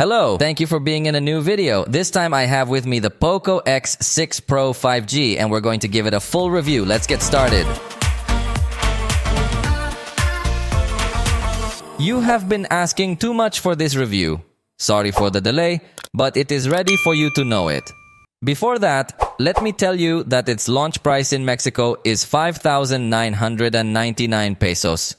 Hello, thank you for being in a new video. This time I have with me the POCO X6 Pro 5G and we're going to give it a full review. Let's get started. You have been asking too much for this review. Sorry for the delay, but it is ready for you to know it. Before that, let me tell you that its launch price in Mexico is 5,999 pesos.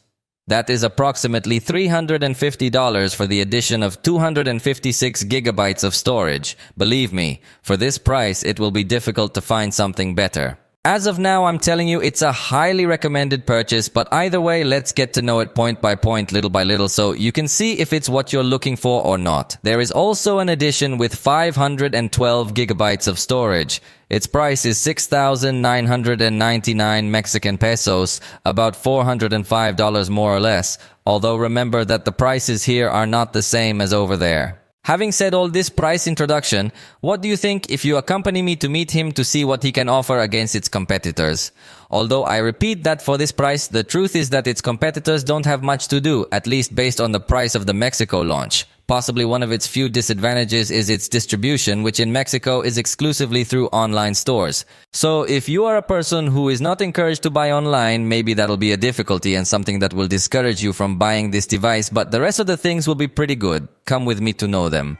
That is approximately $350 for the addition of 256 gigabytes of storage. Believe me, for this price, it will be difficult to find something better. As of now, I'm telling you it's a highly recommended purchase, but either way, let's get to know it point by point, little by little, so you can see if it's what you're looking for or not. There is also an edition with 512 gigabytes of storage. Its price is 6,999 Mexican pesos, about $405 more or less, although remember that the prices here are not the same as over there. Having said all this price introduction, what do you think if you accompany me to meet him to see what he can offer against its competitors? Although I repeat that for this price, the truth is that its competitors don't have much to do, at least based on the price of the Mexico launch. Possibly one of its few disadvantages is its distribution, which in Mexico is exclusively through online stores. So if you are a person who is not encouraged to buy online, maybe that'll be a difficulty and something that will discourage you from buying this device, but the rest of the things will be pretty good. Come with me to know them.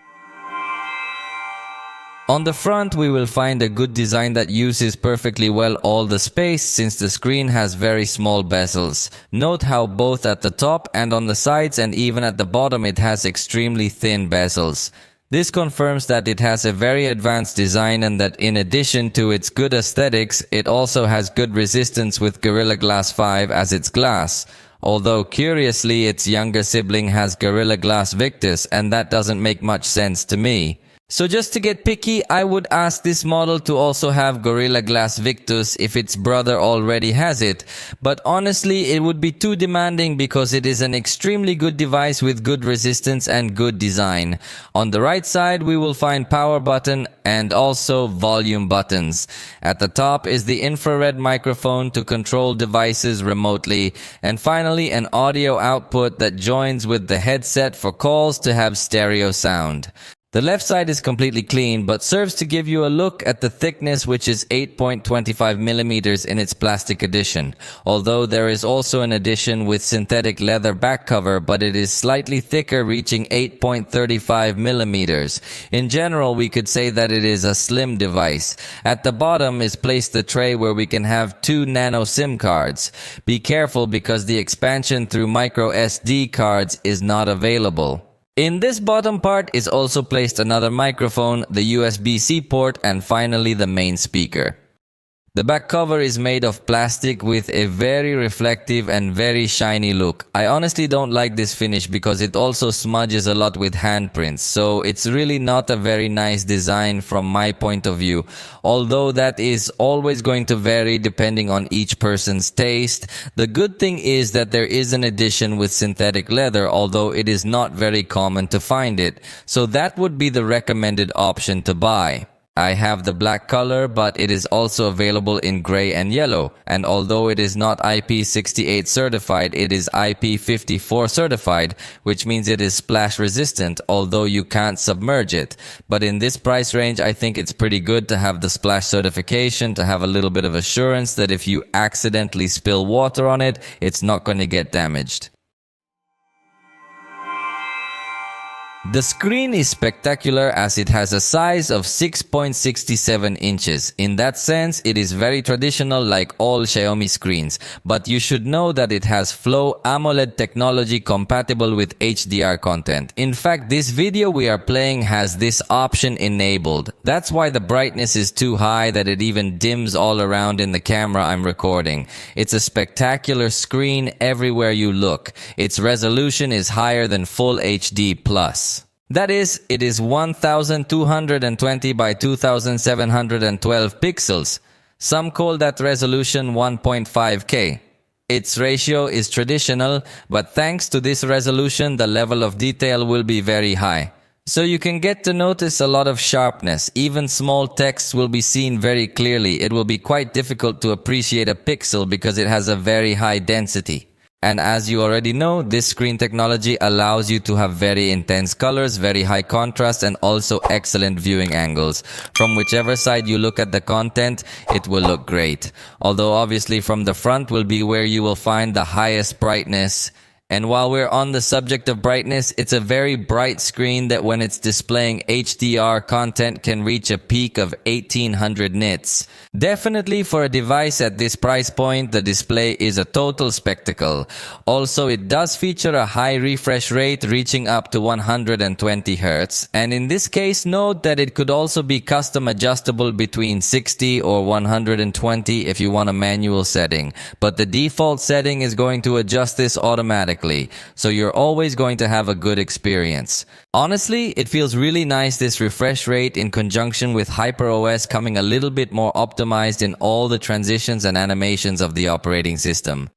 On the front, we will find a good design that uses perfectly well all the space since the screen has very small bezels. Note how both at the top and on the sides and even at the bottom it has extremely thin bezels. This confirms that it has a very advanced design and that in addition to its good aesthetics, it also has good resistance with Gorilla Glass 5 as its glass. Although curiously, its younger sibling has Gorilla Glass Victus and that doesn't make much sense to me. So just to get picky, I would ask this model to also have Gorilla Glass Victus if its brother already has it. But honestly, it would be too demanding because it is an extremely good device with good resistance and good design. On the right side, we will find power button and also volume buttons. At the top is the infrared microphone to control devices remotely. And finally, an audio output that joins with the headset for calls to have stereo sound. The left side is completely clean, but serves to give you a look at the thickness, which is 8.25 millimeters in its plastic edition. Although there is also an edition with synthetic leather back cover, but it is slightly thicker, reaching 8.35 millimeters. In general, we could say that it is a slim device. At the bottom is placed the tray where we can have 2 nano SIM cards. Be careful because the expansion through micro SD cards is not available. In this bottom part is also placed another microphone, the USB-C port, and finally the main speaker. The back cover is made of plastic with a very reflective and very shiny look. I honestly don't like this finish because it also smudges a lot with handprints, so it's really not a very nice design from my point of view. Although that is always going to vary depending on each person's taste. The good thing is that there is an edition with synthetic leather, although it is not very common to find it. So that would be the recommended option to buy. I have the black color, but it is also available in gray and yellow. And although it is not IP68 certified, it is IP54 certified, which means it is splash resistant, although you can't submerge it. But in this price range, I think it's pretty good to have the splash certification, to have a little bit of assurance that if you accidentally spill water on it, it's not going to get damaged. The screen is spectacular as it has a size of 6.67 inches. In that sense, it is very traditional like all Xiaomi screens. But you should know that it has Flow AMOLED technology compatible with HDR content. In fact, this video we are playing has this option enabled. That's why the brightness is too high that it even dims all around in the camera I'm recording. It's a spectacular screen everywhere you look. Its resolution is higher than Full HD+. That is, it is 1220 by 2712 pixels. Some call that resolution 1.5K. Its ratio is traditional, but thanks to this resolution, the level of detail will be very high. So you can get to notice a lot of sharpness. Even small text will be seen very clearly. It will be quite difficult to appreciate a pixel because it has a very high density. And as you already know, this screen technology allows you to have very intense colors, very high contrast, and also excellent viewing angles. From whichever side you look at the content, it will look great. Although obviously from the front will be where you will find the highest brightness. And while we're on the subject of brightness, it's a very bright screen that when it's displaying HDR content can reach a peak of 1800 nits. Definitely for a device at this price point, the display is a total spectacle. Also, it does feature a high refresh rate reaching up to 120 Hz. And in this case, note that it could also be custom adjustable between 60 or 120 if you want a manual setting. But the default setting is going to adjust this automatically. So you're always going to have a good experience. Honestly, it feels really nice, this refresh rate in conjunction with HyperOS coming a little bit more optimized in all the transitions and animations of the operating system.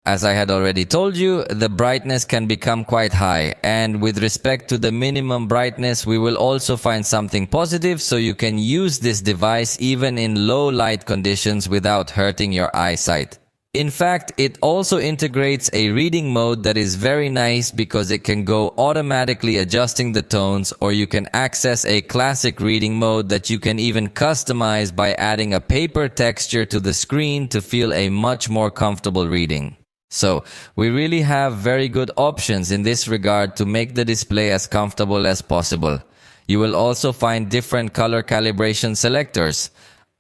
As I had already told you, the brightness can become quite high, and with respect to the minimum brightness, we will also find something positive so you can use this device even in low light conditions without hurting your eyesight. In fact, it also integrates a reading mode that is very nice because it can go automatically adjusting the tones, or you can access a classic reading mode that you can even customize by adding a paper texture to the screen to feel a much more comfortable reading. So, we really have very good options in this regard to make the display as comfortable as possible. You will also find different color calibration selectors.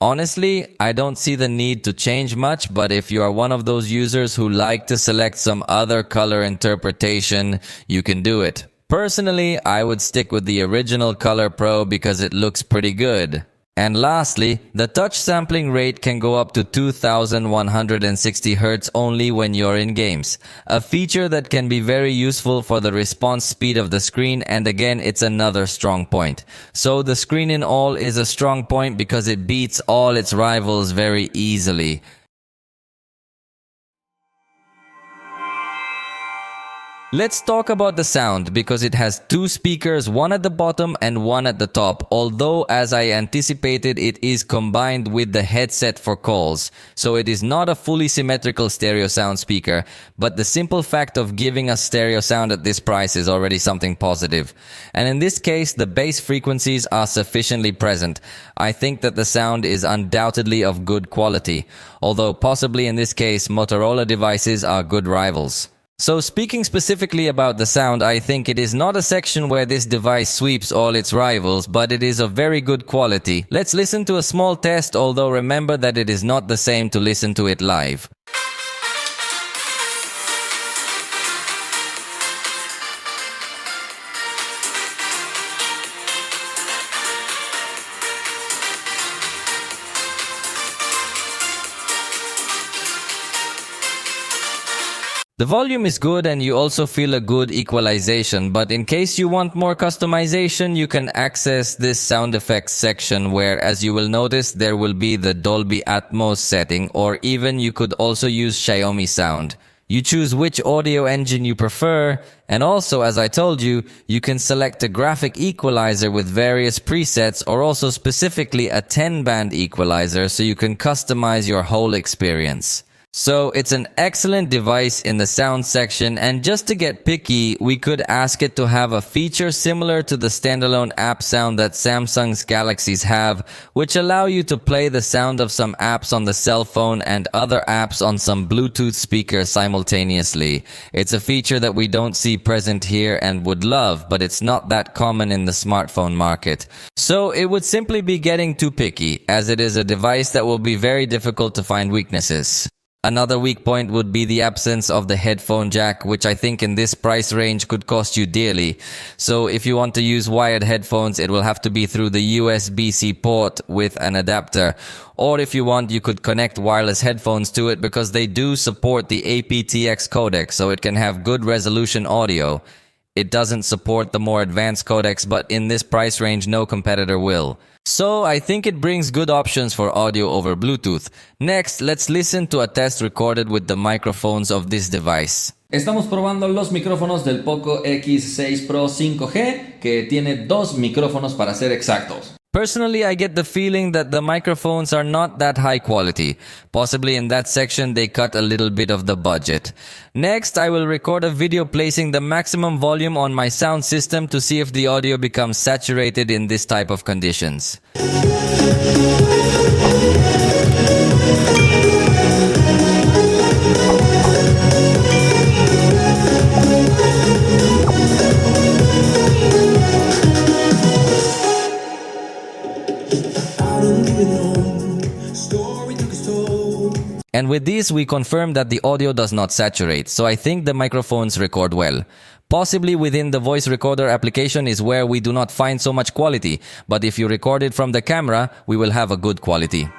Honestly, I don't see the need to change much, but if you are one of those users who like to select some other color interpretation, you can do it. Personally, I would stick with the original Color Pro because it looks pretty good. And lastly, the touch sampling rate can go up to 2160 Hz only when you're in games. A feature that can be very useful for the response speed of the screen, and again, it's another strong point. So the screen in all is a strong point because it beats all its rivals very easily. Let's talk about the sound because it has two speakers, one at the bottom and one at the top, although as I anticipated it is combined with the headset for calls. So it is not a fully symmetrical stereo sound speaker, but the simple fact of giving us stereo sound at this price is already something positive. And in this case, the bass frequencies are sufficiently present. I think that the sound is undoubtedly of good quality, although possibly in this case Motorola devices are good rivals. So speaking specifically about the sound, I think it is not a section where this device sweeps all its rivals, but it is of very good quality. Let's listen to a small test, although remember that it is not the same to listen to it live. The volume is good and you also feel a good equalization, but in case you want more customization, you can access this sound effects section where, as you will notice, there will be the Dolby Atmos setting, or even you could also use Xiaomi sound. You choose which audio engine you prefer, and also, as I told you, you can select a graphic equalizer with various presets, or also specifically a 10-band equalizer so you can customize your whole experience. So it's an excellent device in the sound section, and just to get picky, we could ask it to have a feature similar to the standalone app sound that Samsung's Galaxies have, which allow you to play the sound of some apps on the cell phone and other apps on some Bluetooth speakers simultaneously. It's a feature that we don't see present here and would love, but it's not that common in the smartphone market. So it would simply be getting too picky, as it is a device that will be very difficult to find weaknesses. Another weak point would be the absence of the headphone jack, which I think in this price range could cost you dearly. So if you want to use wired headphones, it will have to be through the USB-C port with an adapter. Or if you want, you could connect wireless headphones to it because they do support the aptX codec, so it can have good resolution audio. It doesn't support the more advanced codecs, but in this price range, no competitor will. So I think it brings good options for audio over Bluetooth. Next, let's listen to a test recorded with the microphones of this device. Estamos probando los micrófonos del Poco X6 Pro 5G, que tiene dos micrófonos para ser exactos. Personally, I get the feeling that the microphones are not that high quality. Possibly in that section they cut a little bit of the budget. Next, I will record a video placing the maximum volume on my sound system to see if the audio becomes saturated in this type of conditions. And with this, we confirm that the audio does not saturate, so I think the microphones record well. Possibly within the voice recorder application is where we do not find so much quality, but if you record it from the camera, we will have a good quality.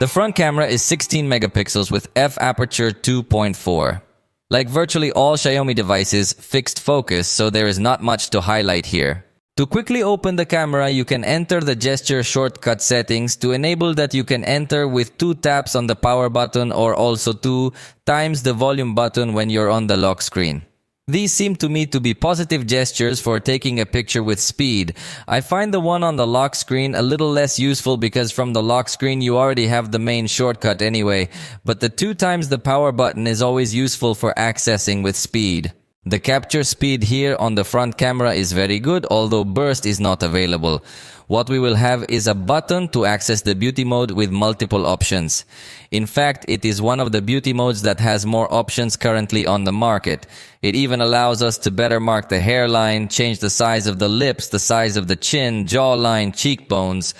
The front camera is 16 megapixels with f-aperture 2.4. Like virtually all Xiaomi devices, fixed focus, so there is not much to highlight here. To quickly open the camera, you can enter the gesture shortcut settings to enable that you can enter with 2 taps on the power button or also 2 times the volume button when you're on the lock screen. These seem to me to be positive gestures for taking a picture with speed. I find the one on the lock screen a little less useful because from the lock screen you already have the main shortcut anyway, but the 2 times the power button is always useful for accessing with speed. The capture speed here on the front camera is very good, although burst is not available. What we will have is a button to access the beauty mode with multiple options. In fact, it is one of the beauty modes that has more options currently on the market. It even allows us to better mark the hairline, change the size of the lips, the size of the chin, jawline, cheekbones.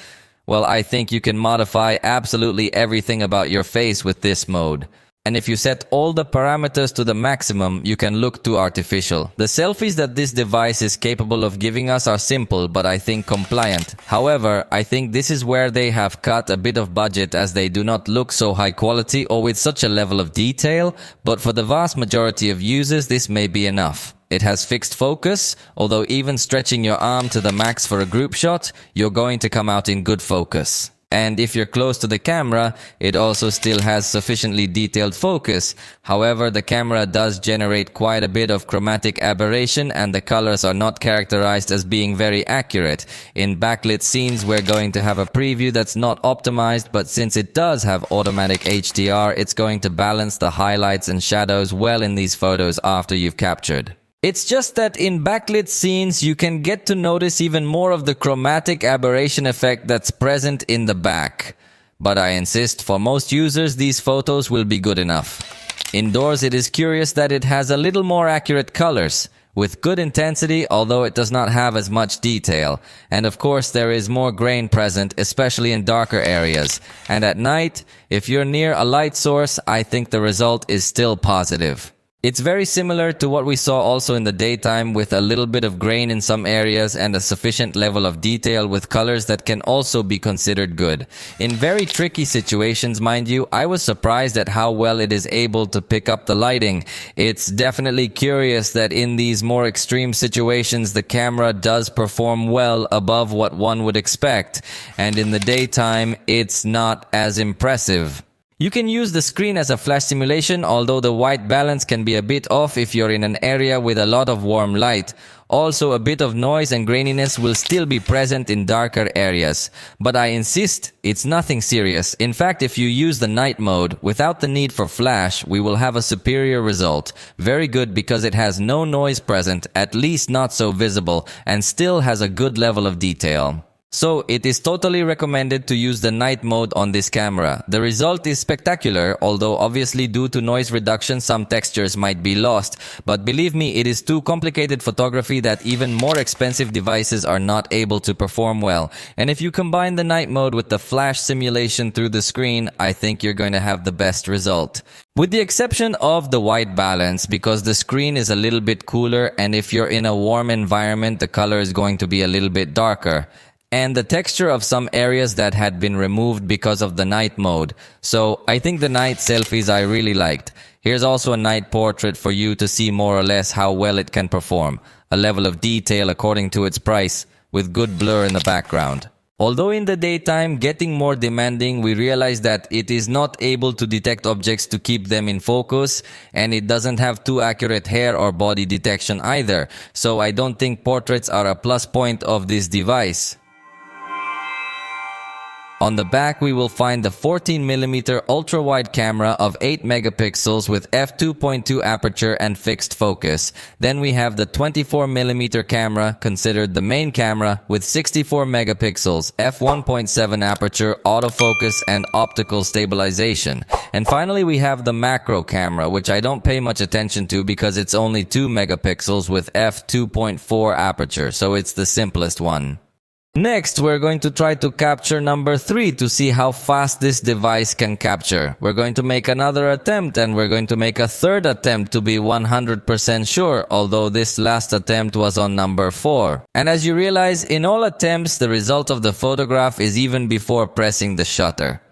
Well, I think you can modify absolutely everything about your face with this mode. And if you set all the parameters to the maximum, you can look too artificial. The selfies that this device is capable of giving us are simple, but I think compliant. However, I think this is where they have cut a bit of budget as they do not look so high quality or with such a level of detail, but for the vast majority of users this may be enough. It has fixed focus, although even stretching your arm to the max for a group shot, you're going to come out in good focus. And if you're close to the camera, it also still has sufficiently detailed focus. However, the camera does generate quite a bit of chromatic aberration and the colors are not characterized as being very accurate. In backlit scenes, we're going to have a preview that's not optimized, but since it does have automatic HDR, it's going to balance the highlights and shadows well in these photos after you've captured. It's just that in backlit scenes, you can get to notice even more of the chromatic aberration effect that's present in the back. But I insist, for most users, these photos will be good enough. Indoors, it is curious that it has a little more accurate colors, with good intensity, although it does not have as much detail. And of course, there is more grain present, especially in darker areas. And at night, if you're near a light source, I think the result is still positive. It's very similar to what we saw also in the daytime, with a little bit of grain in some areas and a sufficient level of detail with colors that can also be considered good. In very tricky situations, mind you, I was surprised at how well it is able to pick up the lighting. It's definitely curious that in these more extreme situations, the camera does perform well above what one would expect, and in the daytime, it's not as impressive. You can use the screen as a flash simulation, although the white balance can be a bit off if you're in an area with a lot of warm light. Also, a bit of noise and graininess will still be present in darker areas. But I insist, it's nothing serious. In fact, if you use the night mode, without the need for flash, we will have a superior result. Very good because it has no noise present, at least not so visible, and still has a good level of detail. So, it is totally recommended to use the night mode on this camera. The result is spectacular, although obviously due to noise reduction some textures might be lost. But believe me, it is too complicated photography that even more expensive devices are not able to perform well. And if you combine the night mode with the flash simulation through the screen, I think you're going to have the best result. With the exception of the white balance, because the screen is a little bit cooler and if you're in a warm environment, the color is going to be a little bit darker. And the texture of some areas that had been removed because of the night mode. So I think the night selfies I really liked. Here's also a night portrait for you to see more or less how well it can perform. A level of detail according to its price, with good blur in the background. Although in the daytime getting more demanding, we realize that it is not able to detect objects to keep them in focus, and it doesn't have too accurate hair or body detection either, so I don't think portraits are a plus point of this device. On the back, we will find the 14mm ultra-wide camera of 8 megapixels with f2.2 aperture and fixed focus. Then we have the 24mm camera, considered the main camera, with 64 megapixels, f1.7 aperture, autofocus and optical stabilization. And finally we have the macro camera, which I don't pay much attention to because it's only 2 megapixels with f2.4 aperture, so it's the simplest one. Next, we're going to try to capture number 3 to see how fast this device can capture. We're going to make another attempt and we're going to make a third attempt to be 100% sure, although this last attempt was on number 4. And as you realize, in all attempts, the result of the photograph is even before pressing the shutter.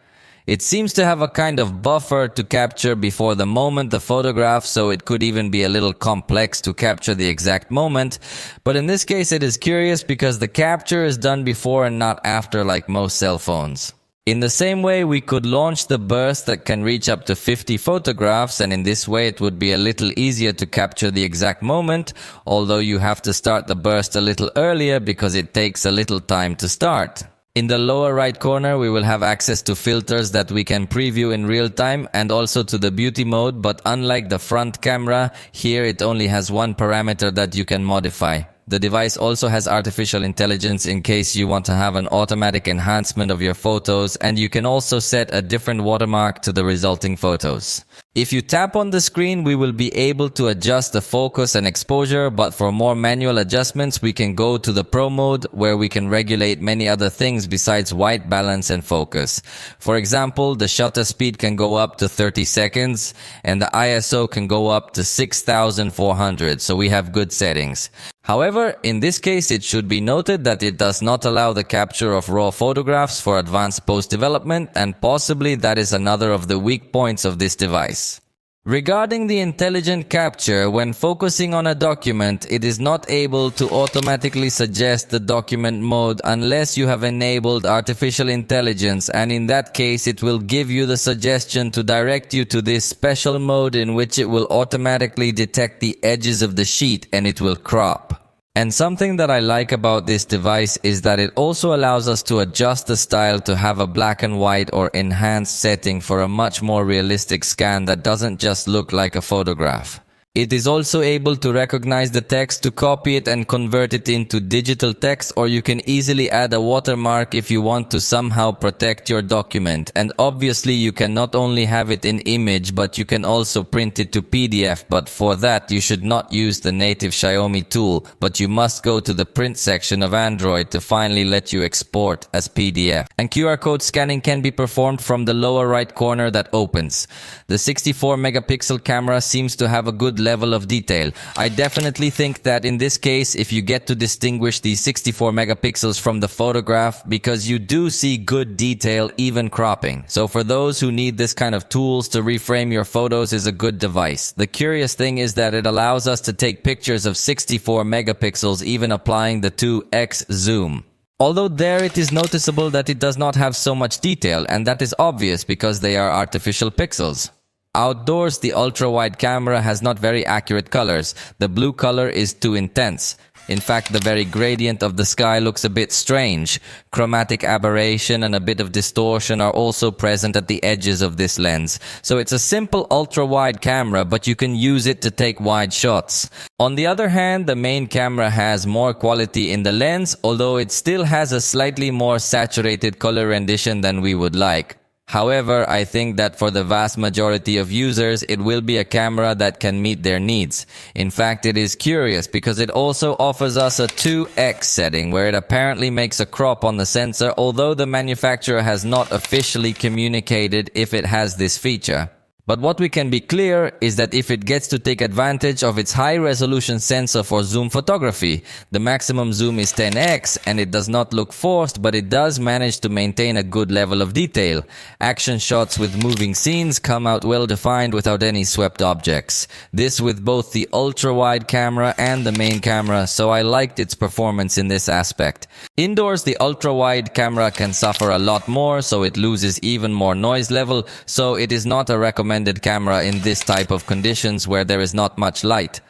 It seems to have a kind of buffer to capture before the moment the photograph, so it could even be a little complex to capture the exact moment. But in this case it is curious because the capture is done before and not after like most cell phones. In the same way, we could launch the burst that can reach up to 50 photographs, and in this way it would be a little easier to capture the exact moment, although you have to start the burst a little earlier because it takes a little time to start. In the lower right corner, we will have access to filters that we can preview in real time and also to the beauty mode, but unlike the front camera, here it only has one parameter that you can modify. The device also has artificial intelligence in case you want to have an automatic enhancement of your photos, and you can also set a different watermark to the resulting photos. If you tap on the screen, we will be able to adjust the focus and exposure, but for more manual adjustments, we can go to the Pro mode where we can regulate many other things besides white balance and focus. For example, the shutter speed can go up to 30 seconds and the ISO can go up to 6400, so we have good settings. However, in this case it should be noted that it does not allow the capture of raw photographs for advanced post-development, and possibly that is another of the weak points of this device. Regarding the intelligent capture, when focusing on a document, it is not able to automatically suggest the document mode unless you have enabled artificial intelligence, and in that case it will give you the suggestion to direct you to this special mode in which it will automatically detect the edges of the sheet and it will crop. And something that I like about this device is that it also allows us to adjust the style to have a black and white or enhanced setting for a much more realistic scan that doesn't just look like a photograph. It is also able to recognize the text to copy it and convert it into digital text, or you can easily add a watermark if you want to somehow protect your document. And obviously you can not only have it in image, but you can also print it to PDF, but for that you should not use the native Xiaomi tool, but you must go to the print section of Android to finally let you export as PDF. And QR code scanning can be performed from the lower right corner that opens. The 64 megapixel camera seems to have a good level of detail. I definitely think that in this case, if you get to distinguish the 64 megapixels from the photograph, because you do see good detail even cropping. So for those who need this kind of tools to reframe your photos, is a good device. The curious thing is that it allows us to take pictures of 64 megapixels even applying the 2x zoom. Although there it is noticeable that it does not have so much detail, and that is obvious because they are artificial pixels. Outdoors, the ultra-wide camera has not very accurate colors. The blue color is too intense. In fact, the very gradient of the sky looks a bit strange. Chromatic aberration and a bit of distortion are also present at the edges of this lens. So it's a simple ultra-wide camera, but you can use it to take wide shots. On the other hand, the main camera has more quality in the lens, although it still has a slightly more saturated color rendition than we would like. However, I think that for the vast majority of users, it will be a camera that can meet their needs. In fact, it is curious because it also offers us a 2x setting where it apparently makes a crop on the sensor, although the manufacturer has not officially communicated if it has this feature. But what we can be clear is that if it gets to take advantage of its high-resolution sensor for zoom photography, the maximum zoom is 10x and it does not look forced, but it does manage to maintain a good level of detail. Action shots with moving scenes come out well defined without any swept objects. This with both the ultra-wide camera and the main camera, so I liked its performance in this aspect. Indoors, the ultra-wide camera can suffer a lot more, so it loses even more noise level, so it is not a recommended camera in this type of conditions where there is not much light.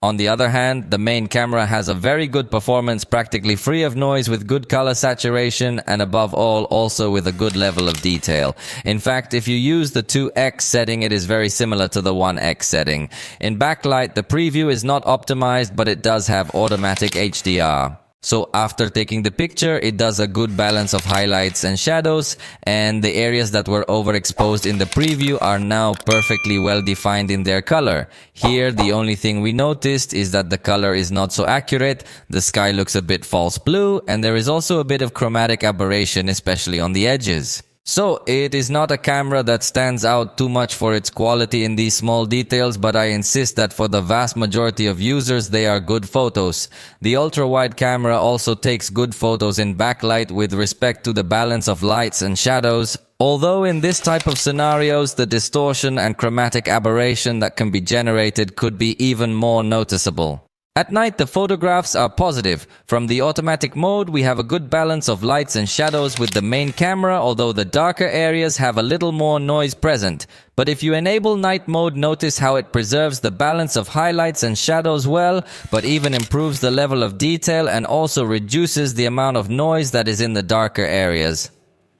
On the other hand, the main camera has a very good performance, practically free of noise with good color saturation and above all also with a good level of detail. In fact, if you use the 2x setting, it is very similar to the 1x setting. In backlight, the preview is not optimized, but it does have automatic HDR. So after taking the picture, it does a good balance of highlights and shadows, and the areas that were overexposed in the preview are now perfectly well defined in their color. Here, the only thing we noticed is that the color is not so accurate, the sky looks a bit false blue, and there is also a bit of chromatic aberration, especially on the edges. So, it is not a camera that stands out too much for its quality in these small details, but I insist that for the vast majority of users, they are good photos. The ultra-wide camera also takes good photos in backlight with respect to the balance of lights and shadows, although in this type of scenarios, the distortion and chromatic aberration that can be generated could be even more noticeable. At night, the photographs are positive. From the automatic mode, we have a good balance of lights and shadows with the main camera, although the darker areas have a little more noise present. But if you enable night mode, notice how it preserves the balance of highlights and shadows well, but even improves the level of detail and also reduces the amount of noise that is in the darker areas.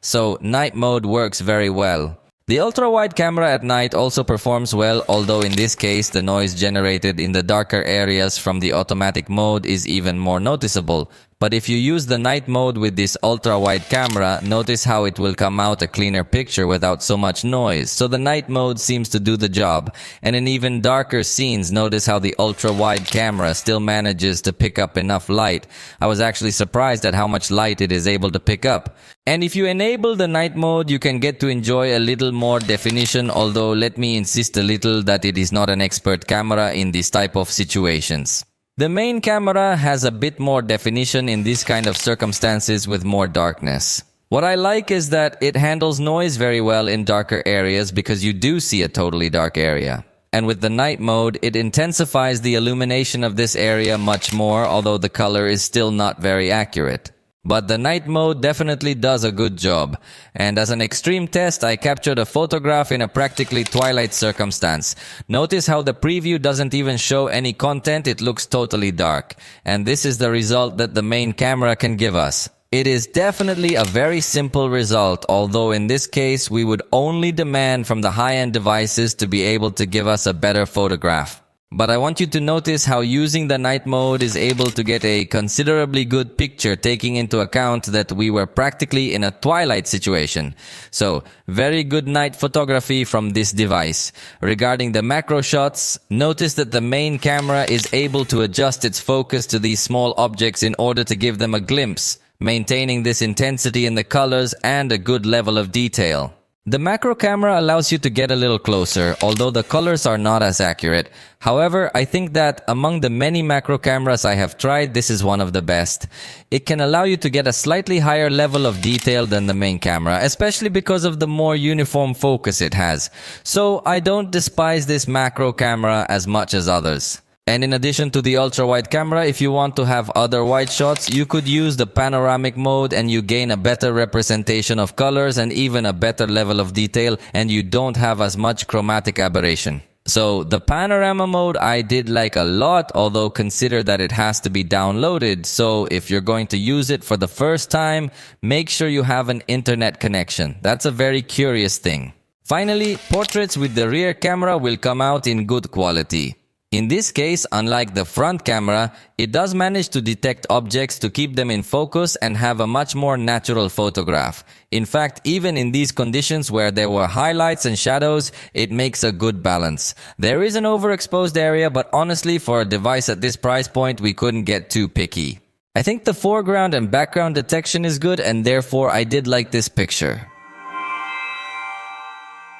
So, night mode works very well. The ultra-wide camera at night also performs well, although in this case the noise generated in the darker areas from the automatic mode is even more noticeable. But if you use the night mode with this ultra-wide camera, notice how it will come out a cleaner picture without so much noise. So the night mode seems to do the job. And in even darker scenes, notice how the ultra-wide camera still manages to pick up enough light. I was actually surprised at how much light it is able to pick up. And if you enable the night mode, you can get to enjoy a little more definition, although let me insist a little that it is not an expert camera in this type of situations. The main camera has a bit more definition in this kind of circumstances with more darkness. What I like is that it handles noise very well in darker areas because you do see a totally dark area. And with the night mode, it intensifies the illumination of this area much more, although the color is still not very accurate. But the night mode definitely does a good job. And as an extreme test, I captured a photograph in a practically twilight circumstance. Notice how the preview doesn't even show any content, it looks totally dark. And this is the result that the main camera can give us. It is definitely a very simple result, although in this case we would only demand from the high-end devices to be able to give us a better photograph. But I want you to notice how using the night mode is able to get a considerably good picture, taking into account that we were practically in a twilight situation. So, very good night photography from this device. Regarding the macro shots, notice that the main camera is able to adjust its focus to these small objects in order to give them a glimpse, maintaining this intensity in the colors and a good level of detail. The macro camera allows you to get a little closer, although the colors are not as accurate. However, I think that among the many macro cameras I have tried, this is one of the best. It can allow you to get a slightly higher level of detail than the main camera, especially because of the more uniform focus it has. So I don't despise this macro camera as much as others. And in addition to the ultra-wide camera, if you want to have other wide shots, you could use the panoramic mode and you gain a better representation of colors and even a better level of detail, and you don't have as much chromatic aberration. So the panorama mode I did like a lot, although consider that it has to be downloaded. So if you're going to use it for the first time, make sure you have an internet connection. That's a very curious thing. Finally, portraits with the rear camera will come out in good quality. In this case, unlike the front camera, it does manage to detect objects to keep them in focus and have a much more natural photograph. In fact, even in these conditions where there were highlights and shadows, it makes a good balance. There is an overexposed area, but honestly, for a device at this price point, we couldn't get too picky. I think the foreground and background detection is good, and therefore I did like this picture.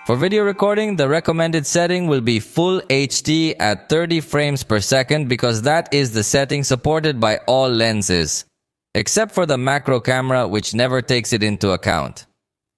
For video recording, the recommended setting will be Full HD at 30 frames per second because that is the setting supported by all lenses, except for the macro camera which never takes it into account.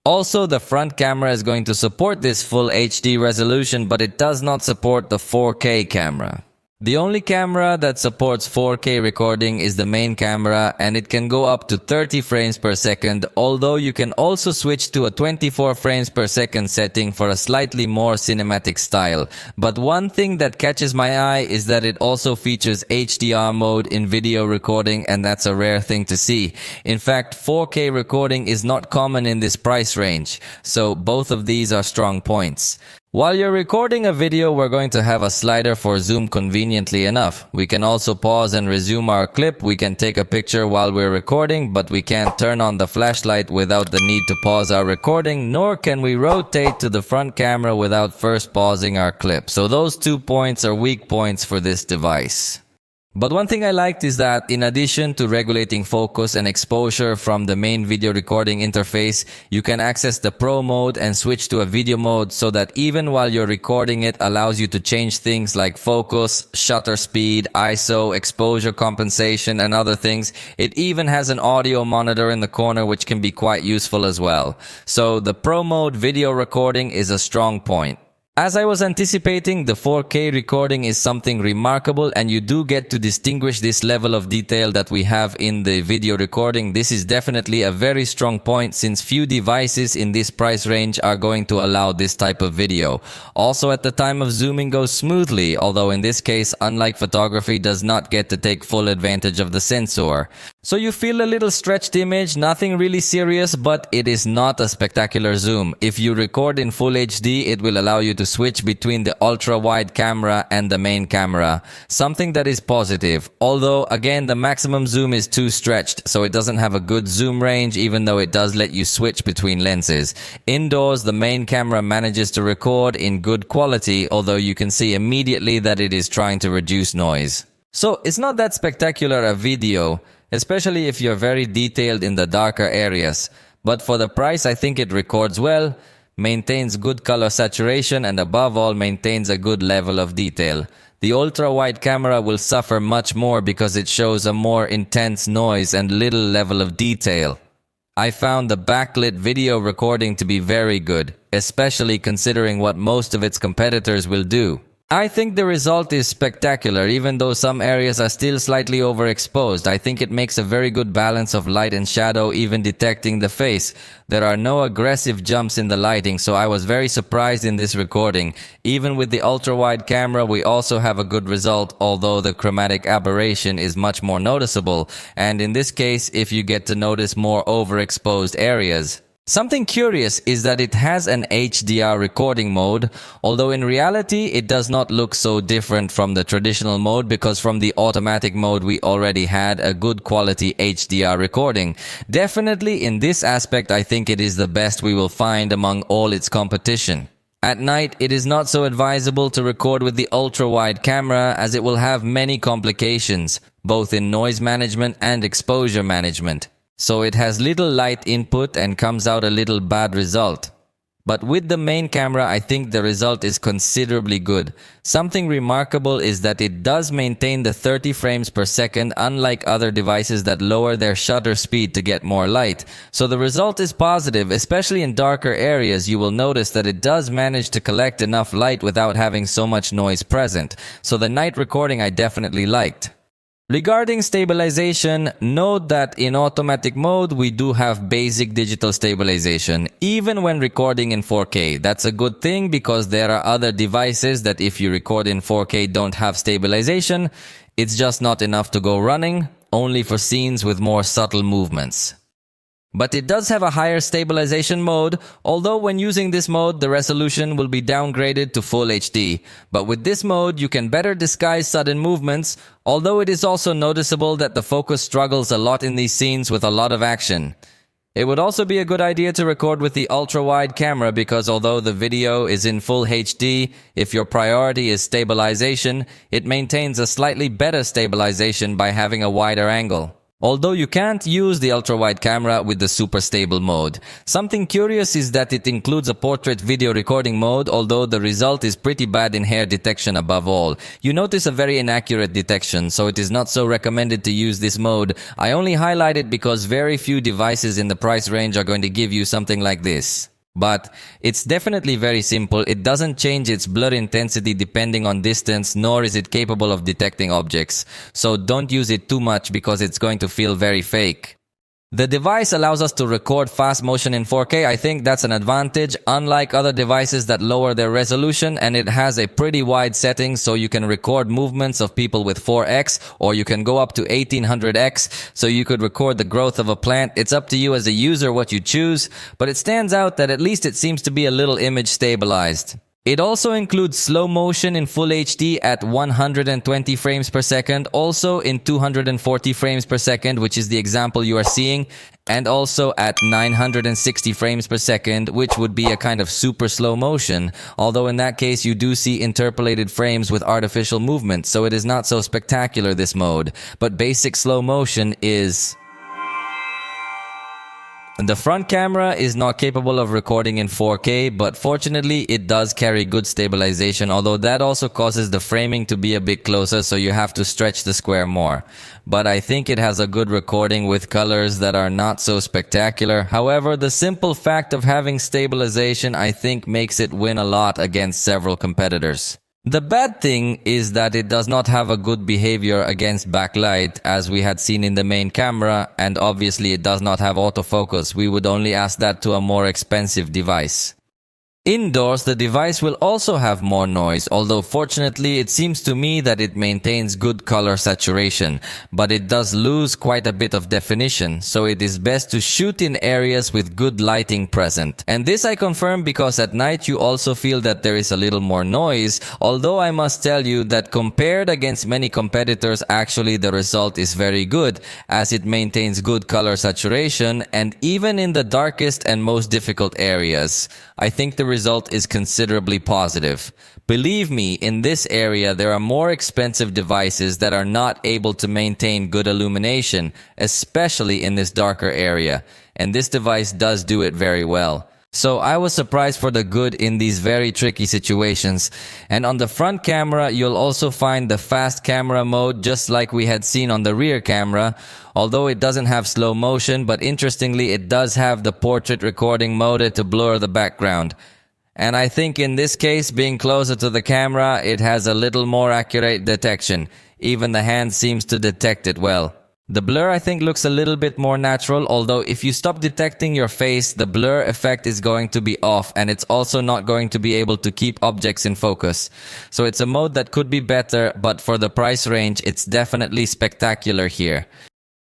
Also, the front camera is going to support this Full HD resolution, but it does not support the 4K camera. The only camera that supports 4K recording is the main camera, and it can go up to 30 frames per second, although you can also switch to a 24 frames per second setting for a slightly more cinematic style. But one thing that catches my eye is that it also features HDR mode in video recording, and that's a rare thing to see. In fact, 4K recording is not common in this price range, so both of these are strong points. While you're recording a video, we're going to have a slider for zoom conveniently enough. We can also pause and resume our clip. We can take a picture while we're recording, but we can't turn on the flashlight without the need to pause our recording, nor can we rotate to the front camera without first pausing our clip. So those 2 points are weak points for this device. But one thing I liked is that in addition to regulating focus and exposure from the main video recording interface, you can access the Pro mode and switch to a video mode so that even while you're recording it allows you to change things like focus, shutter speed, ISO, exposure compensation and other things. It even has an audio monitor in the corner which can be quite useful as well. So the Pro mode video recording is a strong point. As I was anticipating, the 4K recording is something remarkable and you do get to distinguish this level of detail that we have in the video recording. This is definitely a very strong point since few devices in this price range are going to allow this type of video. Also, at the time of zooming goes smoothly, although in this case, unlike photography, does not get to take full advantage of the sensor. So you feel a little stretched image, nothing really serious, but it is not a spectacular zoom. If you record in Full HD, it will allow you to switch between the ultra-wide camera and the main camera, something that is positive. Although, again, the maximum zoom is too stretched, so it doesn't have a good zoom range, even though it does let you switch between lenses. Indoors, the main camera manages to record in good quality, although you can see immediately that it is trying to reduce noise. So, it's not that spectacular a video, especially if you're very detailed in the darker areas. But for the price, I think it records well, maintains good color saturation, and above all maintains a good level of detail. The ultra-wide camera will suffer much more because it shows a more intense noise and little level of detail. I found the backlit video recording to be very good, especially considering what most of its competitors will do. I think the result is spectacular, even though some areas are still slightly overexposed. I think it makes a very good balance of light and shadow, even detecting the face. There are no aggressive jumps in the lighting, so I was very surprised in this recording. Even with the ultra-wide camera, we also have a good result, although the chromatic aberration is much more noticeable, and in this case, if you get to notice more overexposed areas. Something curious is that it has an HDR recording mode, although in reality it does not look so different from the traditional mode because from the automatic mode we already had a good quality HDR recording. Definitely in this aspect I think it is the best we will find among all its competition. At night, it is not so advisable to record with the ultra-wide camera as it will have many complications, both in noise management and exposure management. So it has little light input and comes out a little bad result. But with the main camera, I think the result is considerably good. Something remarkable is that it does maintain the 30 frames per second, unlike other devices that lower their shutter speed to get more light. So the result is positive, especially in darker areas. You will notice that it does manage to collect enough light without having so much noise present. So the night recording I definitely liked. Regarding stabilization, note that in automatic mode, we do have basic digital stabilization, even when recording in 4K. That's a good thing because there are other devices that if you record in 4K don't have stabilization. It's just not enough to go running, only for scenes with more subtle movements. But it does have a higher stabilization mode, although when using this mode, the resolution will be downgraded to Full HD. But with this mode, you can better disguise sudden movements, although it is also noticeable that the focus struggles a lot in these scenes with a lot of action. It would also be a good idea to record with the ultra-wide camera because although the video is in Full HD, if your priority is stabilization, it maintains a slightly better stabilization by having a wider angle. Although you can't use the ultra-wide camera with the super stable mode. Something curious is that it includes a portrait video recording mode, although the result is pretty bad in hair detection above all. You notice a very inaccurate detection, so it is not so recommended to use this mode. I only highlight it because very few devices in the price range are going to give you something like this. But it's definitely very simple. It doesn't change its blur intensity depending on distance, nor is it capable of detecting objects. So don't use it too much because it's going to feel very fake. The device allows us to record fast motion in 4K. I think that's an advantage, unlike other devices that lower their resolution, and it has a pretty wide setting, so you can record movements of people with 4x, or you can go up to 1800x, so you could record the growth of a plant. It's up to you as a user what you choose, but it stands out that at least it seems to be a little image stabilized. It also includes slow motion in Full HD at 120 frames per second, also in 240 frames per second, which is the example you are seeing, and also at 960 frames per second, which would be a kind of super slow motion, although in that case you do see interpolated frames with artificial movement, so it is not so spectacular, this mode. But basic slow motion is... The front camera is not capable of recording in 4K, but fortunately it does carry good stabilization, although that also causes the framing to be a bit closer, so you have to stretch the square more. But I think it has a good recording with colors that are not so spectacular. However, the simple fact of having stabilization I think makes it win a lot against several competitors. The bad thing is that it does not have a good behavior against backlight, as we had seen in the main camera, and obviously it does not have autofocus. We would only ask that to a more expensive device. Indoors, the device will also have more noise, although fortunately it seems to me that it maintains good color saturation, but it does lose quite a bit of definition, so it is best to shoot in areas with good lighting present. And this I confirm because at night you also feel that there is a little more noise, although I must tell you that compared against many competitors, actually the result is very good, as it maintains good color saturation, and even in the darkest and most difficult areas, I think the result is considerably positive. Believe me, in this area there are more expensive devices that are not able to maintain good illumination, especially in this darker area, and this device does do it very well. So I was surprised for the good in these very tricky situations. And on the front camera, you'll also find the fast camera mode, just like we had seen on the rear camera, although it doesn't have slow motion, but interestingly it does have the portrait recording mode to blur the background. And I think in this case, being closer to the camera, it has a little more accurate detection. Even the hand seems to detect it well. The blur I think looks a little bit more natural, although if you stop detecting your face, the blur effect is going to be off, and it's also not going to be able to keep objects in focus. So it's a mode that could be better, but for the price range, it's definitely spectacular here.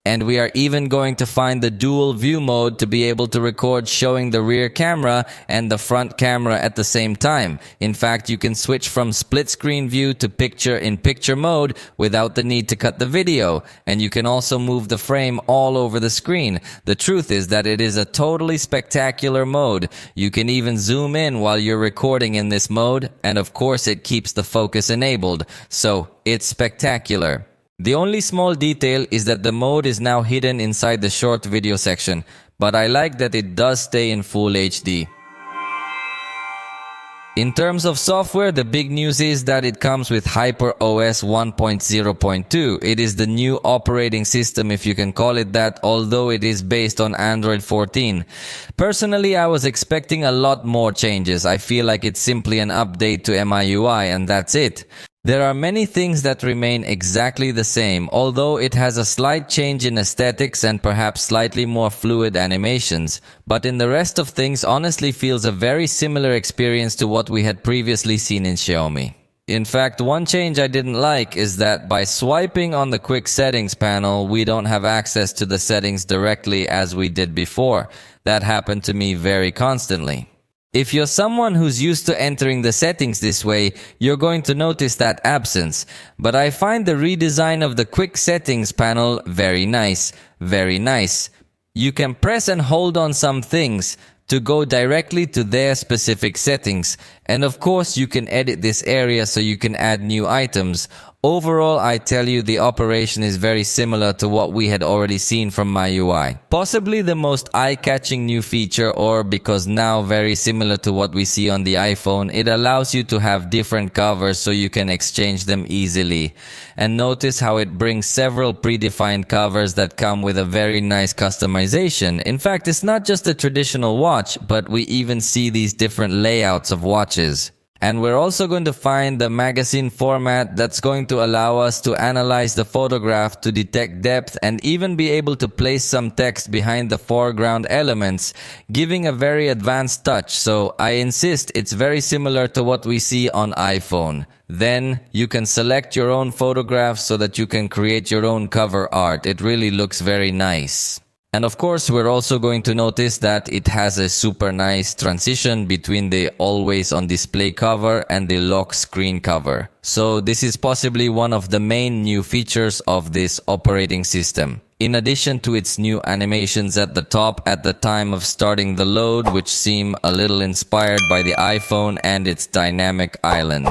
And we are even going to find the dual view mode to be able to record showing the rear camera and the front camera at the same time. In fact, you can switch from split screen view to picture-in-picture mode without the need to cut the video. And you can also move the frame all over the screen. The truth is that it is a totally spectacular mode. You can even zoom in while you're recording in this mode, and of course it keeps the focus enabled. So, it's spectacular. The only small detail is that the mode is now hidden inside the short video section, but I like that it does stay in Full HD. In terms of software, the big news is that it comes with HyperOS 1.0.2. It is the new operating system, if you can call it that, although it is based on Android 14. Personally, I was expecting a lot more changes. I feel like it's simply an update to MIUI and that's it. There are many things that remain exactly the same, although it has a slight change in aesthetics and perhaps slightly more fluid animations. But in the rest of things, honestly feels a very similar experience to what we had previously seen in Xiaomi. In fact, one change I didn't like is that by swiping on the quick settings panel, we don't have access to the settings directly as we did before. That happened to me very constantly. If you're someone who's used to entering the settings this way, you're going to notice that absence. But I find the redesign of the quick settings panel very nice, very nice. You can press and hold on some things to go directly to their specific settings. And of course, you can edit this area so you can add new items. Overall, I tell you, the operation is very similar to what we had already seen from MIUI. Possibly the most eye-catching new feature, or because now very similar to what we see on the iPhone, it allows you to have different covers so you can exchange them easily. And notice how it brings several predefined covers that come with a very nice customization. In fact, it's not just a traditional watch, but we even see these different layouts of watches. And we're also going to find the magazine format that's going to allow us to analyze the photograph to detect depth and even be able to place some text behind the foreground elements, giving a very advanced touch. So I insist, it's very similar to what we see on iPhone. Then you can select your own photographs so that you can create your own cover art. It really looks very nice. And of course, we're also going to notice that it has a super nice transition between the always on display cover and the lock screen cover. So this is possibly one of the main new features of this operating system. In addition to its new animations at the top at the time of starting the load, which seem a little inspired by the iPhone and its dynamic island.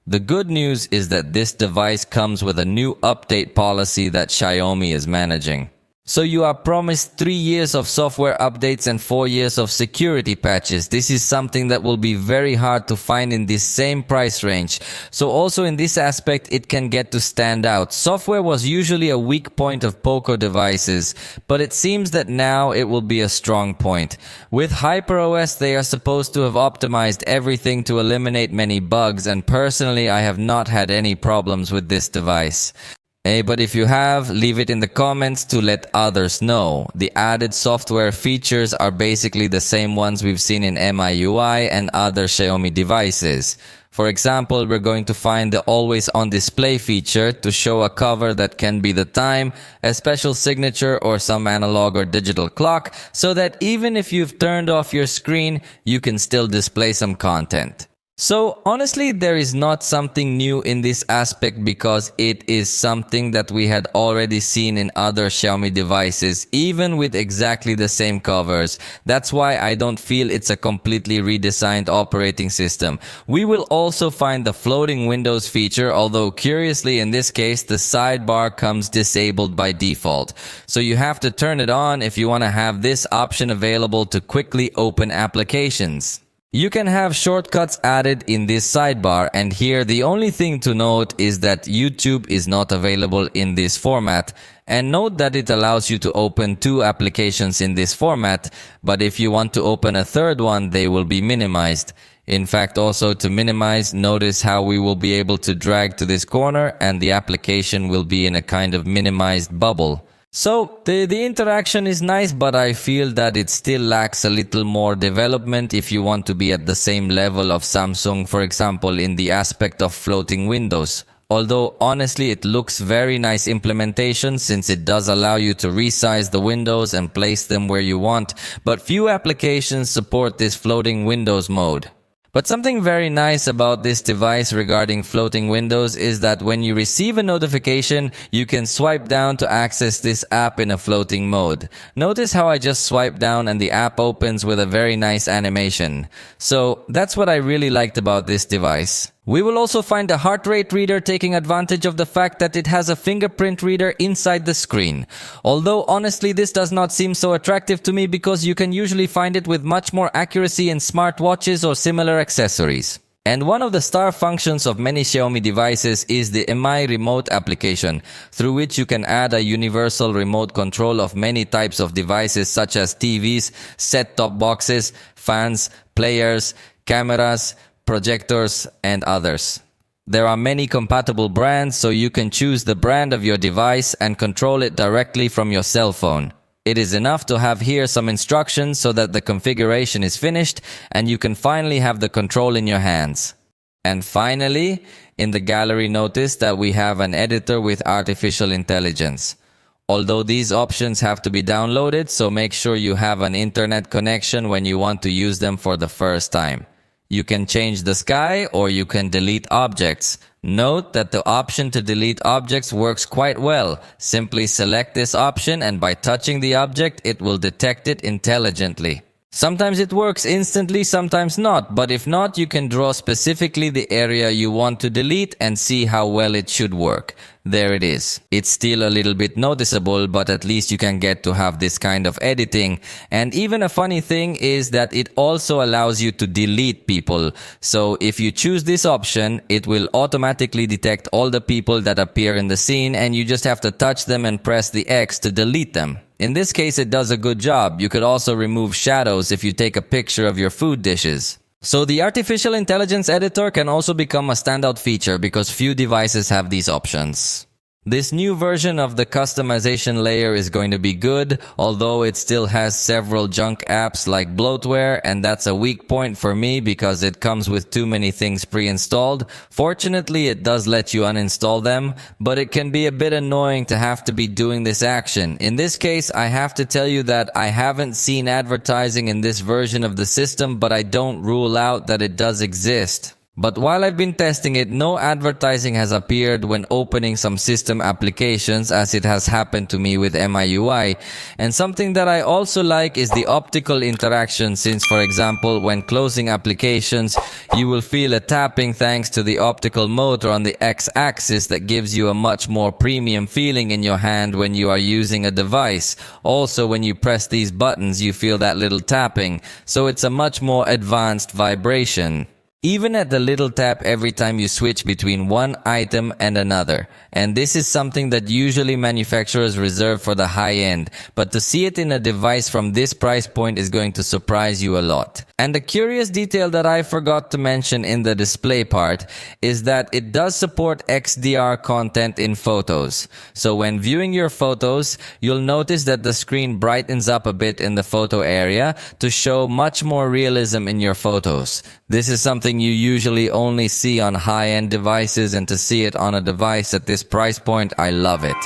The good news is that this device comes with a new update policy that Xiaomi is managing. So you are promised 3 years of software updates and 4 years of security patches. This is something that will be very hard to find in this same price range. So also in this aspect, it can get to stand out. Software was usually a weak point of POCO devices, but it seems that now it will be a strong point. With HyperOS, they are supposed to have optimized everything to eliminate many bugs, and personally, I have not had any problems with this device. Hey, but if you have, leave it in the comments to let others know. The added software features are basically the same ones we've seen in MIUI and other Xiaomi devices. For example, we're going to find the always on display feature to show a cover that can be the time, a special signature, or some analog or digital clock, so that even if you've turned off your screen, you can still display some content. So honestly, there is not something new in this aspect because it is something that we had already seen in other Xiaomi devices, even with exactly the same covers. That's why I don't feel it's a completely redesigned operating system. We will also find the floating windows feature, although curiously in this case, the sidebar comes disabled by default. So you have to turn it on if you want to have this option available to quickly open applications. You can have shortcuts added in this sidebar, and here the only thing to note is that YouTube is not available in this format. And note that it allows you to open 2 applications in this format, but if you want to open a third one, they will be minimized. In fact, also to minimize, notice how we will be able to drag to this corner and the application will be in a kind of minimized bubble. So the interaction is nice, but I feel that it still lacks a little more development if you want to be at the same level of Samsung, for example, in the aspect of floating windows. Although honestly it looks very nice implementation since it does allow you to resize the windows and place them where you want, but few applications support this floating windows mode. But something very nice about this device regarding floating windows is that when you receive a notification, you can swipe down to access this app in a floating mode. Notice how I just swipe down and the app opens with a very nice animation. So that's what I really liked about this device. We will also find a heart rate reader taking advantage of the fact that it has a fingerprint reader inside the screen. Although honestly this does not seem so attractive to me because you can usually find it with much more accuracy in smartwatches or similar accessories. And one of the star functions of many Xiaomi devices is the Mi remote application, through which you can add a universal remote control of many types of devices such as TVs, set-top boxes, fans, players, cameras, projectors, and others. There are many compatible brands, so you can choose the brand of your device and control it directly from your cell phone. It is enough to have here some instructions so that the configuration is finished and you can finally have the control in your hands. And finally, in the gallery, notice that we have an editor with artificial intelligence. Although these options have to be downloaded, so make sure you have an internet connection when you want to use them for the first time. You can change the sky or you can delete objects. Note that the option to delete objects works quite well. Simply select this option and by touching the object, it will detect it intelligently. Sometimes it works instantly, sometimes not, but if not, you can draw specifically the area you want to delete and see how well it should work. There it is. It's still a little bit noticeable, but at least you can get to have this kind of editing. And even a funny thing is that it also allows you to delete people. So if you choose this option, it will automatically detect all the people that appear in the scene, and you just have to touch them and press the X to delete them. In this case, it does a good job. You could also remove shadows if you take a picture of your food dishes. So the artificial intelligence editor can also become a standout feature because few devices have these options. This new version of the customization layer is going to be good, although it still has several junk apps like bloatware, and that's a weak point for me because it comes with too many things pre-installed. Fortunately, it does let you uninstall them, but it can be a bit annoying to have to be doing this action. In this case, I have to tell you that I haven't seen advertising in this version of the system, but I don't rule out that it does exist. But while I've been testing it, no advertising has appeared when opening some system applications, as it has happened to me with MIUI. And something that I also like is the optical interaction, since for example, when closing applications, you will feel a tapping thanks to the optical motor on the X-axis that gives you a much more premium feeling in your hand when you are using a device. Also, when you press these buttons, you feel that little tapping, so it's a much more advanced vibration. Even at the little tap every time you switch between one item and another. And this is something that usually manufacturers reserve for the high end, but to see it in a device from this price point is going to surprise you a lot. And a curious detail that I forgot to mention in the display part is that it does support XDR content in photos. So when viewing your photos, you'll notice that the screen brightens up a bit in the photo area to show much more realism in your photos. This is something you usually only see on high-end devices, and to see it on a device at this price point, I love it.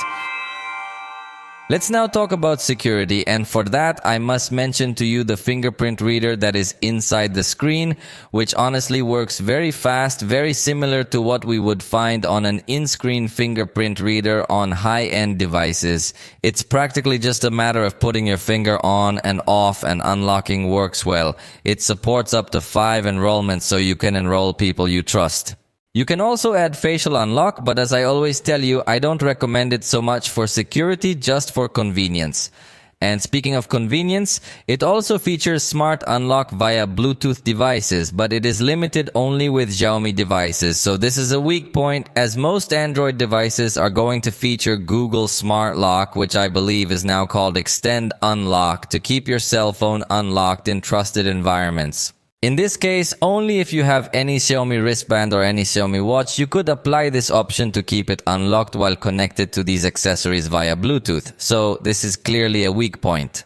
Let's now talk about security, and for that I must mention to you the fingerprint reader that is inside the screen, which honestly works very fast, very similar to what we would find on an in-screen fingerprint reader on high-end devices. It's practically just a matter of putting your finger on and off, and unlocking works well. It supports up to 5 enrollments, so you can enroll people you trust. You can also add facial unlock, but as I always tell you, I don't recommend it so much for security, just for convenience. And speaking of convenience, it also features smart unlock via Bluetooth devices, but it is limited only with Xiaomi devices. So this is a weak point, as most Android devices are going to feature Google Smart Lock, which I believe is now called Extend Unlock, to keep your cell phone unlocked in trusted environments. In this case, only if you have any Xiaomi wristband or any Xiaomi watch, you could apply this option to keep it unlocked while connected to these accessories via Bluetooth. So this is clearly a weak point.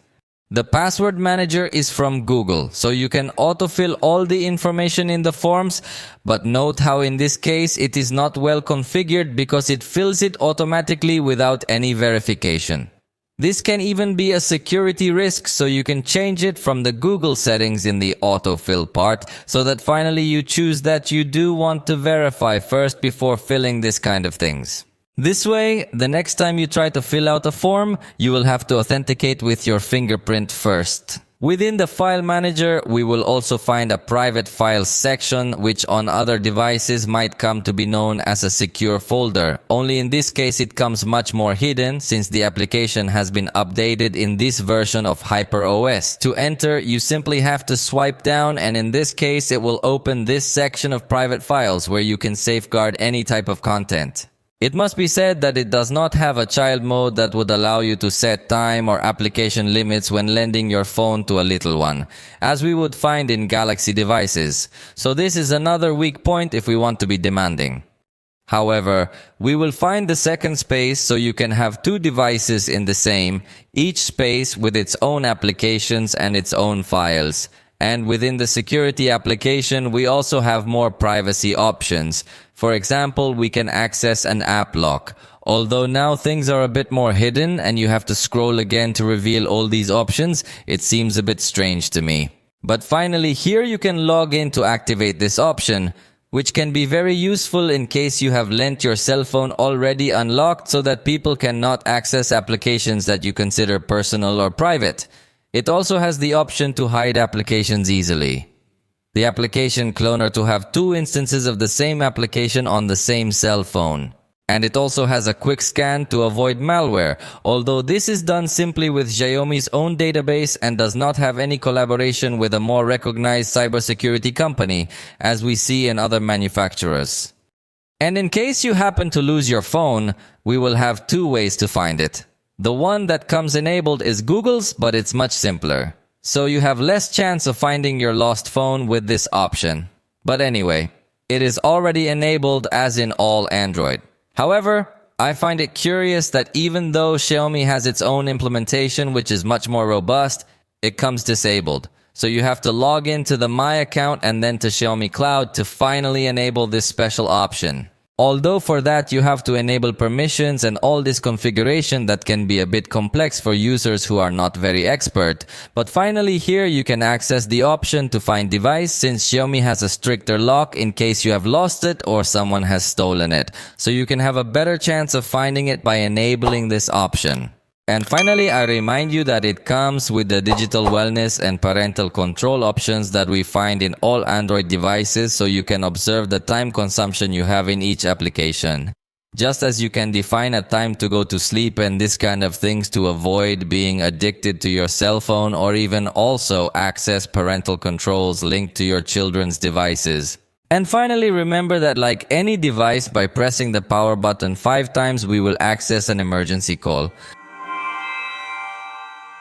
The password manager is from Google, so you can autofill all the information in the forms, but note how in this case it is not well configured because it fills it automatically without any verification. This can even be a security risk, so you can change it from the Google settings in the autofill part, so that finally you choose that you do want to verify first before filling this kind of things. This way, the next time you try to fill out a form, you will have to authenticate with your fingerprint first. Within the file manager, we will also find a private files section, which on other devices might come to be known as a secure folder. Only in this case it comes much more hidden, since the application has been updated in this version of HyperOS. To enter, you simply have to swipe down, and in this case it will open this section of private files where you can safeguard any type of content. It must be said that it does not have a child mode that would allow you to set time or application limits when lending your phone to a little one, as we would find in Galaxy devices. So this is another weak point if we want to be demanding. However, we will find the second space so you can have 2 devices in the same, each space with its own applications and its own files. And within the security application, we also have more privacy options. For example, we can access an app lock. Although now things are a bit more hidden and you have to scroll again to reveal all these options, it seems a bit strange to me. But finally, here you can log in to activate this option, which can be very useful in case you have lent your cell phone already unlocked so that people cannot access applications that you consider personal or private. It also has the option to hide applications easily. The application cloner to have two instances of the same application on the same cell phone. And it also has a quick scan to avoid malware, although this is done simply with Xiaomi's own database and does not have any collaboration with a more recognized cybersecurity company, as we see in other manufacturers. And in case you happen to lose your phone, we will have two ways to find it. The one that comes enabled is Google's, but it's much simpler. So you have less chance of finding your lost phone with this option. But anyway, it is already enabled as in all Android. However, I find it curious that even though Xiaomi has its own implementation which is much more robust, it comes disabled. So you have to log into the My account and then to Xiaomi Cloud to finally enable this special option. Although for that you have to enable permissions and all this configuration that can be a bit complex for users who are not very expert. But finally here you can access the option to find device since Xiaomi has a stricter lock in case you have lost it or someone has stolen it. So you can have a better chance of finding it by enabling this option. And finally, I remind you that it comes with the digital wellness and parental control options that we find in all Android devices so you can observe the time consumption you have in each application. Just as you can define a time to go to sleep and this kind of things to avoid being addicted to your cell phone or even also access parental controls linked to your children's devices. And finally, remember that like any device, by pressing the power button 5 times, we will access an emergency call.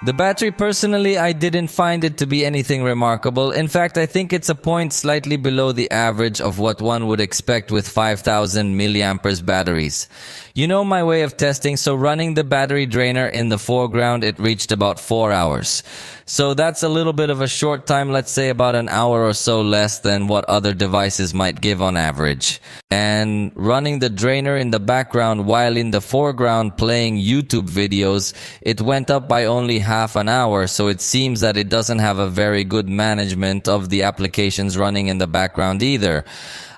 The battery, personally, I didn't find it to be anything remarkable. In fact, I think it's a point slightly below the average of what one would expect with 5000 milliamperes batteries. You know my way of testing, so running the battery drainer in the foreground, it reached about 4 hours. So that's a little bit of a short time, let's say about an hour or so less than what other devices might give on average. And running the drainer in the background while in the foreground playing YouTube videos, it went up by only half an hour, so it seems that it doesn't have a very good management of the applications running in the background either.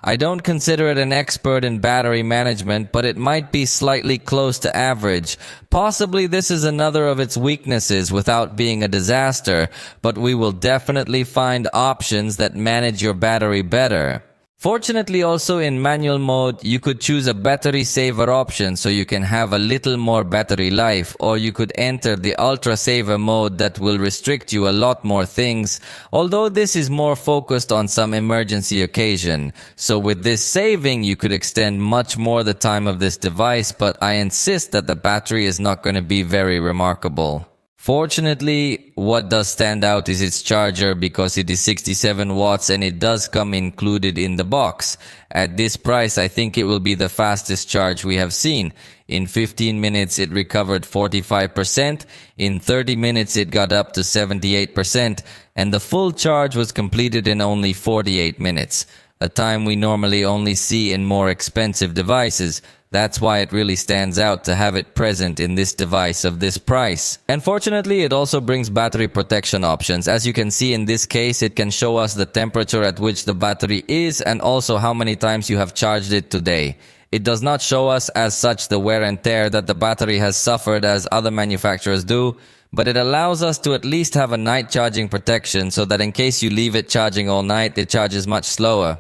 I don't consider it an expert in battery management, but it might be slightly close to average. Possibly this is another of its weaknesses without being a disaster, but we will definitely find options that manage your battery better. Fortunately, also in manual mode, you could choose a battery saver option so you can have a little more battery life, or you could enter the ultra saver mode that will restrict you a lot more things, although this is more focused on some emergency occasion. So with this saving, you could extend much more the time of this device, but I insist that the battery is not going to be very remarkable. Fortunately, what does stand out is its charger because it is 67 watts and it does come included in the box. At this price, I think it will be the fastest charge we have seen. In 15 minutes, it recovered 45%. In 30 minutes, it got up to 78%. And the full charge was completed in only 48 minutes. A time we normally only see in more expensive devices. That's why it really stands out to have it present in this device of this price. And fortunately, it also brings battery protection options. As you can see in this case, it can show us the temperature at which the battery is and also how many times you have charged it today. It does not show us as such the wear and tear that the battery has suffered as other manufacturers do, but it allows us to at least have a night charging protection so that in case you leave it charging all night, it charges much slower.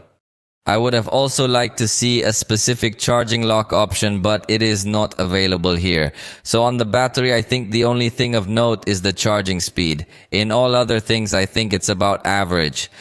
I would have also liked to see a specific charging lock option, but it is not available here. So on the battery, I think the only thing of note is the charging speed. In all other things, I think it's about average.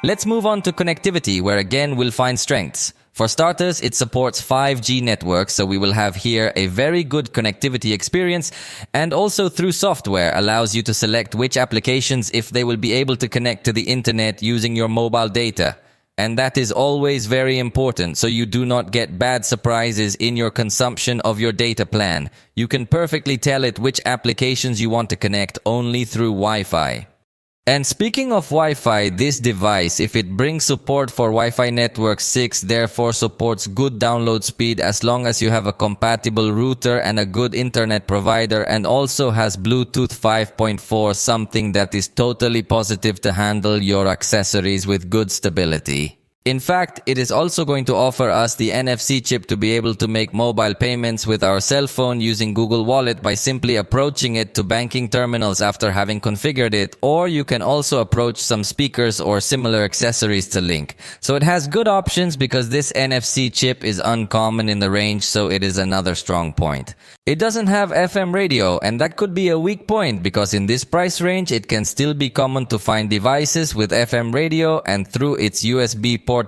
Let's move on to connectivity, where again we'll find strengths. For starters, it supports 5G networks, so we will have here a very good connectivity experience, and also through software allows you to select which applications if they will be able to connect to the internet using your mobile data. And that is always very important, so you do not get bad surprises in your consumption of your data plan. You can perfectly tell it which applications you want to connect only through Wi-Fi. And speaking of Wi-Fi, this device, if it brings support for Wi-Fi network 6, therefore supports good download speed as long as you have a compatible router and a good internet provider, and also has Bluetooth 5.4, something that is totally positive to handle your accessories with good stability. In fact, it is also going to offer us the NFC chip to be able to make mobile payments with our cell phone using Google Wallet by simply approaching it to banking terminals after having configured it, or you can also approach some speakers or similar accessories to link. So it has good options because this NFC chip is uncommon in the range, so it is another strong point. It doesn't have FM radio, and that could be a weak point because in this price range it can still be common to find devices with FM radio and through its USB port.C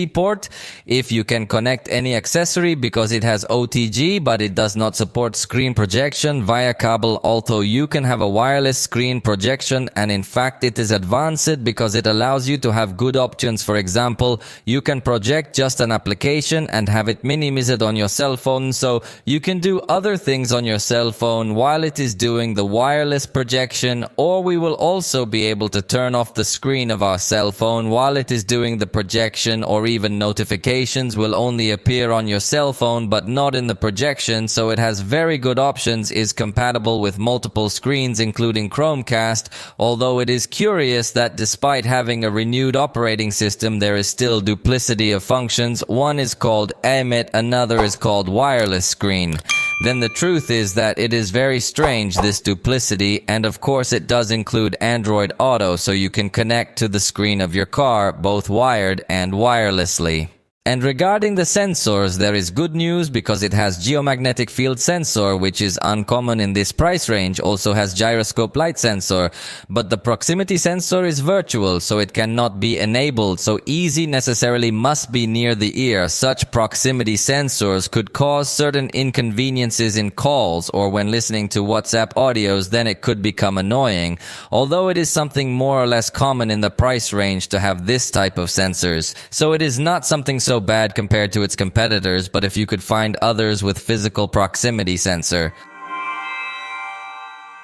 port. If you can connect any accessory because it has OTG but it does not support screen projection via cable, although you can have a wireless screen projection, and in fact it is advanced because it allows you to have good options. For example, you can project just an application and have it minimized on your cell phone, so you can do other things on your cell phone while it is doing the wireless projection, or we will also be able to turn off the screen of our cell phone while it is doing the projection, or even notifications will only appear on your cell phone but not in the projection. So it has very good options, is compatible with multiple screens including Chromecast, although it is curious that despite having a renewed operating system there is still duplicity of functions. One is called Emit, another is called wireless screen. Then the truth is that it is very strange, this duplicity, and of course it does include Android Auto, so you can connect to the screen of your car both wired and wirelessly. And regarding the sensors, there is good news because it has geomagnetic field sensor, which is uncommon in this price range, also has gyroscope light sensor, but the proximity sensor is virtual, so it cannot be enabled, so easy necessarily must be near the ear. Such proximity sensors could cause certain inconveniences in calls or when listening to WhatsApp audios, then it could become annoying, although it is something more or less common in the price range to have this type of sensors. So it is not something so bad compared to its competitors, but if you could find others with physical proximity sensor.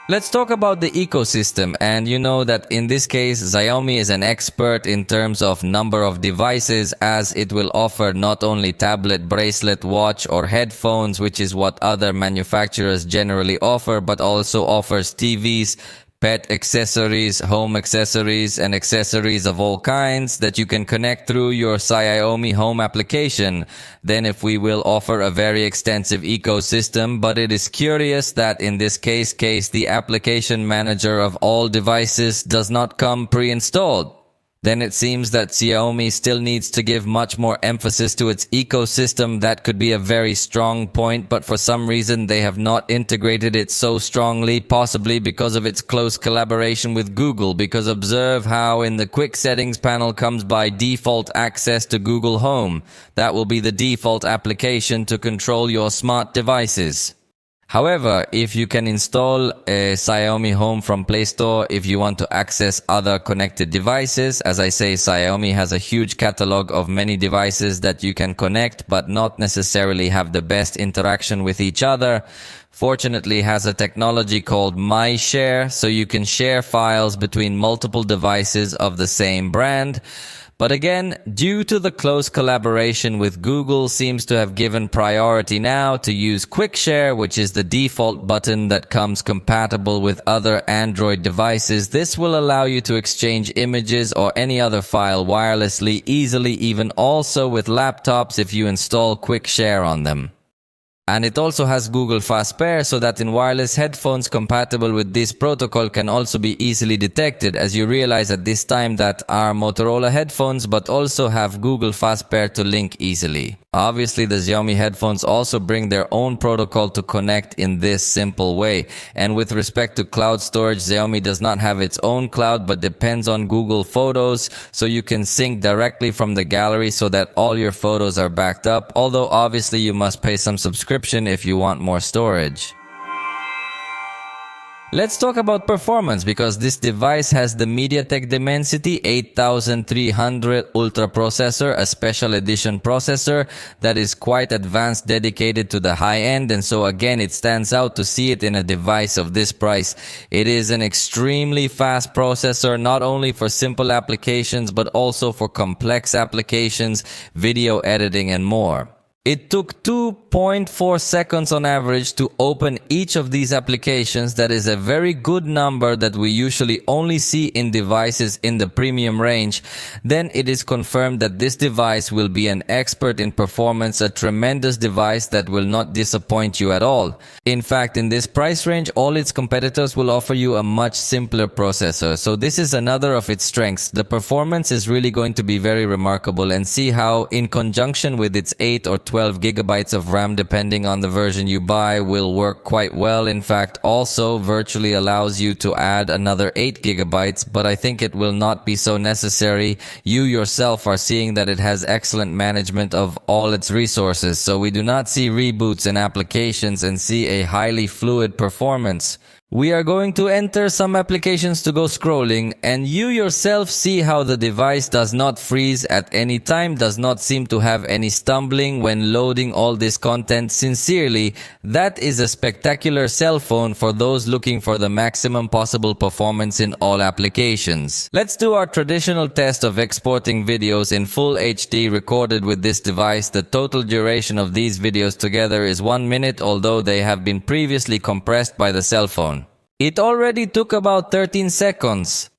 Let's talk about the ecosystem, and you know that in this case Xiaomi is an expert in terms of number of devices, as it will offer not only tablet, bracelet, watch or headphones, which is what other manufacturers generally offer, but also offers TVs, pet accessories, home accessories, and accessories of all kinds that you can connect through your Xiaomi home application. Then if we will offer a very extensive ecosystem, but it is curious that in this case the application manager of all devices does not come pre-installed. Then it seems that Xiaomi still needs to give much more emphasis to its ecosystem. That could be a very strong point, but for some reason they have not integrated it so strongly, possibly because of its close collaboration with Google, because observe how in the quick settings panel comes by default access to Google Home. That will be the default application to control your smart devices. However, if you can install a Xiaomi Home from Play Store, if you want to access other connected devices, as I say, Xiaomi has a huge catalog of many devices that you can connect, but not necessarily have the best interaction with each other. Fortunately, has a technology called MyShare, so you can share files between multiple devices of the same brand. But again, due to the close collaboration with Google, seems to have given priority now to use Quick Share, which is the default button that comes compatible with other Android devices. This will allow you to exchange images or any other file wirelessly easily, even also with laptops if you install Quick Share on them. And it also has Google Fast Pair, so that in wireless headphones compatible with this protocol can also be easily detected, as you realize at this time that our Motorola headphones but also have Google Fast Pair to link easily. Obviously, the Xiaomi headphones also bring their own protocol to connect in this simple way. And with respect to cloud storage, Xiaomi does not have its own cloud but depends on Google Photos, so you can sync directly from the gallery so that all your photos are backed up, although obviously you must pay some subscription if you want more storage. Let's talk about performance, because this device has the MediaTek Dimensity 8300 Ultra processor, a special edition processor that is quite advanced, dedicated to the high end, and so again it stands out to see it in a device of this price. It is an extremely fast processor, not only for simple applications but also for complex applications, video editing and more. It took 2.4 seconds on average to open each of these applications. That is a very good number that we usually only see in devices in the premium range. Then it is confirmed that this device will be an expert in performance, a tremendous device that will not disappoint you at all. In fact, in this price range, all its competitors will offer you a much simpler processor. So this is another of its strengths. The performance is really going to be very remarkable, and see how in conjunction with its 8 or 12 gigabytes of RAM, depending on the version you buy, will work quite well. In fact, also virtually allows you to add another 8 gigabytes, but I think it will not be so necessary. You yourself are seeing that it has excellent management of all its resources, so we do not see reboots in applications and see a highly fluid performance. We are going to enter some applications to go scrolling, and you yourself see how the device does not freeze at any time, does not seem to have any stumbling when loading all this content. Sincerely, that is a spectacular cell phone for those looking for the maximum possible performance in all applications. Let's do our traditional test of exporting videos in full HD recorded with this device. The total duration of these videos together is 1 minute, although they have been previously compressed by the cell phone. It already took about 13 seconds.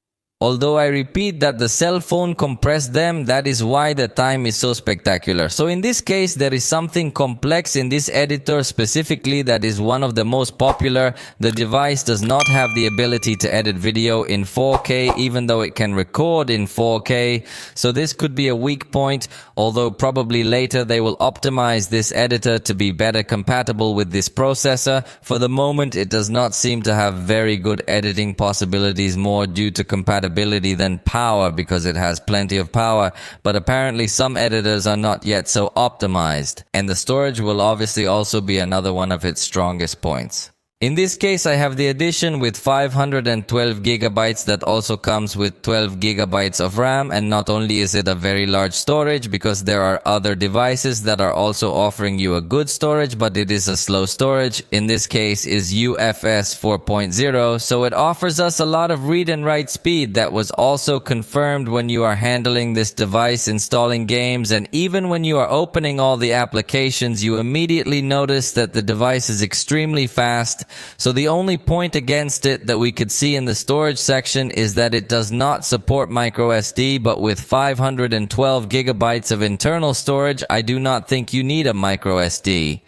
Although I repeat that the cell phone compressed them, that is why the time is so spectacular. So in this case, there is something complex in this editor specifically that is one of the most popular. The device does not have the ability to edit video in 4K, even though it can record in 4K. So this could be a weak point, although probably later they will optimize this editor to be better compatible with this processor. For the moment, it does not seem to have very good editing possibilities, more due to compatibility than power, because it has plenty of power, but apparently some editors are not yet so optimized, and the storage will obviously also be another one of its strongest points. In this case, I have the edition with 512 gigabytes that also comes with 12 gigabytes of RAM, and not only is it a very large storage, because there are other devices that are also offering you a good storage, but it is a slow storage. In this case is UFS 4.0, so it offers us a lot of read and write speed. That was also confirmed when you are handling this device, installing games, and even when you are opening all the applications, you immediately notice that the device is extremely fast. So the only point against it that we could see in the storage section is that it does not support microSD, but with 512 gigabytes of internal storage, I do not think you need a microSD.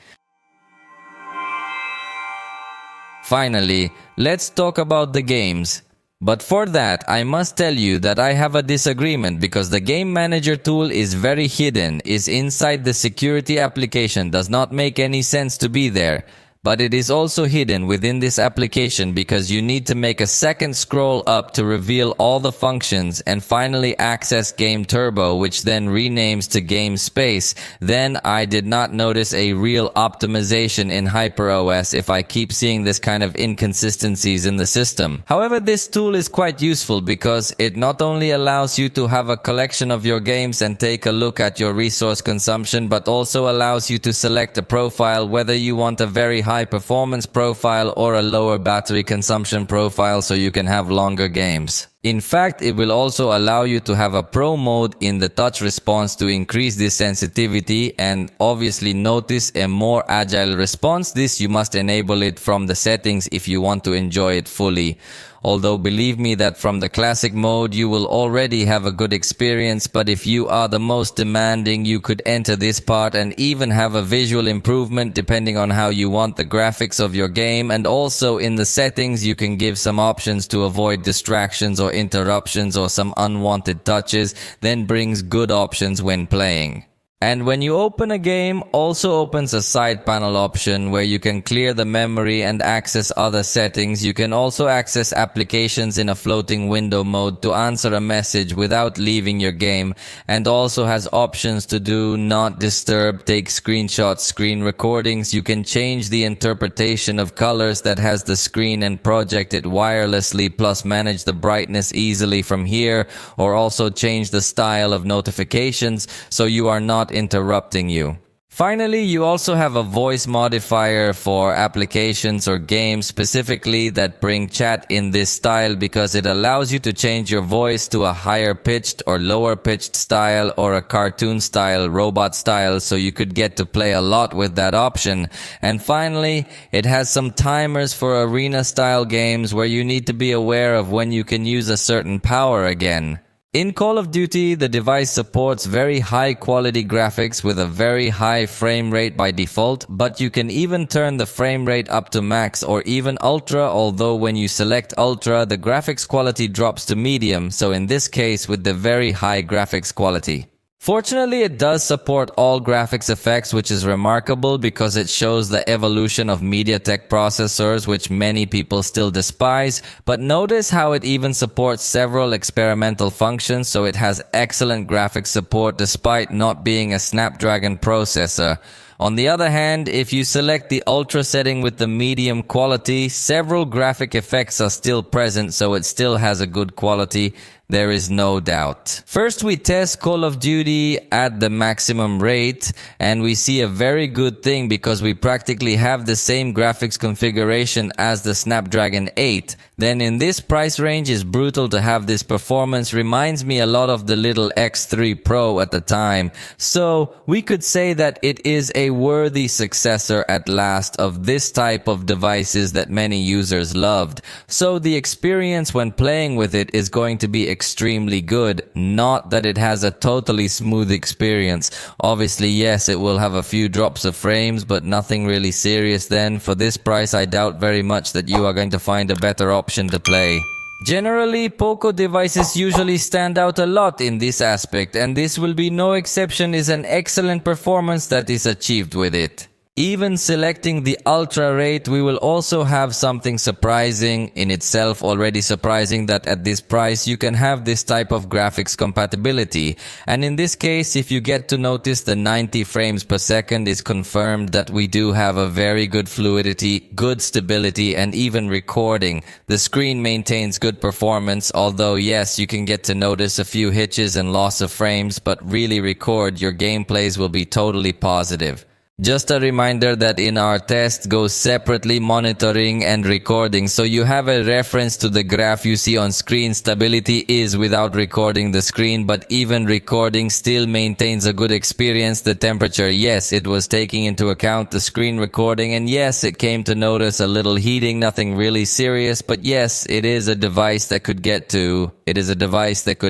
Finally, let's talk about the games. But for that, I must tell you that I have a disagreement, because the game manager tool is very hidden, is inside the security application, does not make any sense to be there. But it is also hidden within this application, because you need to make a second scroll up to reveal all the functions and finally access Game Turbo, which then renames to Game Space. Then I did not notice a real optimization in HyperOS if I keep seeing this kind of inconsistencies in the system. However, this tool is quite useful because it not only allows you to have a collection of your games and take a look at your resource consumption, but also allows you to select a profile, whether you want a very high performance profile or a lower battery consumption profile, so you can have longer games. In fact, it will also allow you to have a pro mode in the touch response to increase this sensitivity and obviously notice a more agile response. This you must enable it from the settings if you want to enjoy it fully. Although believe me that from the classic mode you will already have a good experience, but if you are the most demanding, you could enter this part and even have a visual improvement depending on how you want the graphics of your game. And also in the settings you can give some options to avoid distractions or interruptions or some unwanted touches, then brings good options when playing. And when you open a game, also opens a side panel option where you can clear the memory and access other settings. You can also access applications in a floating window mode to answer a message without leaving your game, and also has options to do not disturb, take screenshots, screen recordings. You can change the interpretation of colors that has the screen and project it wirelessly, plus manage the brightness easily from here, or also change the style of notifications so you are not interrupting you. Finally, you also have a voice modifier for applications or games specifically that bring chat in this style, because it allows you to change your voice to a higher pitched or lower pitched style or a cartoon style, robot style, so you could get to play a lot with that option. And finally, it has some timers for arena style games where you need to be aware of when you can use a certain power again. In Call of Duty, the device supports very high quality graphics with a very high frame rate by default, but you can even turn the frame rate up to max or even ultra, although when you select ultra, the graphics quality drops to medium, so in this case with the very high graphics quality. Fortunately, it does support all graphics effects, which is remarkable because it shows the evolution of MediaTek processors, which many people still despise. But notice how it even supports several experimental functions, so it has excellent graphics support despite not being a Snapdragon processor. On the other hand, if you select the ultra setting with the medium quality, several graphic effects are still present, so it still has a good quality. There is no doubt. First, we test Call of Duty at the maximum rate, and we see a very good thing because we practically have the same graphics configuration as the Snapdragon 8. Then in this price range, it's brutal to have this performance. Reminds me a lot of the little X3 Pro at the time. So we could say that it is a worthy successor at last of this type of devices that many users loved. So the experience when playing with it is going to be extremely good. Not that it has a totally smooth experience. Obviously, yes, it will have a few drops of frames, but nothing really serious then. For this price, I doubt very much that you are going to find a better option to play. Generally, POCO devices usually stand out a lot in this aspect, and this will be no exception. Is an excellent performance that is achieved with it. Even selecting the ultra rate, we will also have something surprising in itself, already surprising that at this price you can have this type of graphics compatibility. And in this case, if you get to notice, the 90 frames per second is confirmed that we do have a very good fluidity, good stability, and even recording. The screen maintains good performance, although yes, you can get to notice a few hitches and loss of frames, but really record, your gameplays will be totally positive. Just a reminder that in our test goes separately monitoring and recording, so you have a reference to the graph you see on screen. Stability is without recording the screen, but even recording still maintains a good experience. The temperature, yes, it was taking into account the screen recording, and yes, it came to notice a little heating, nothing really serious, but yes, it is a device that could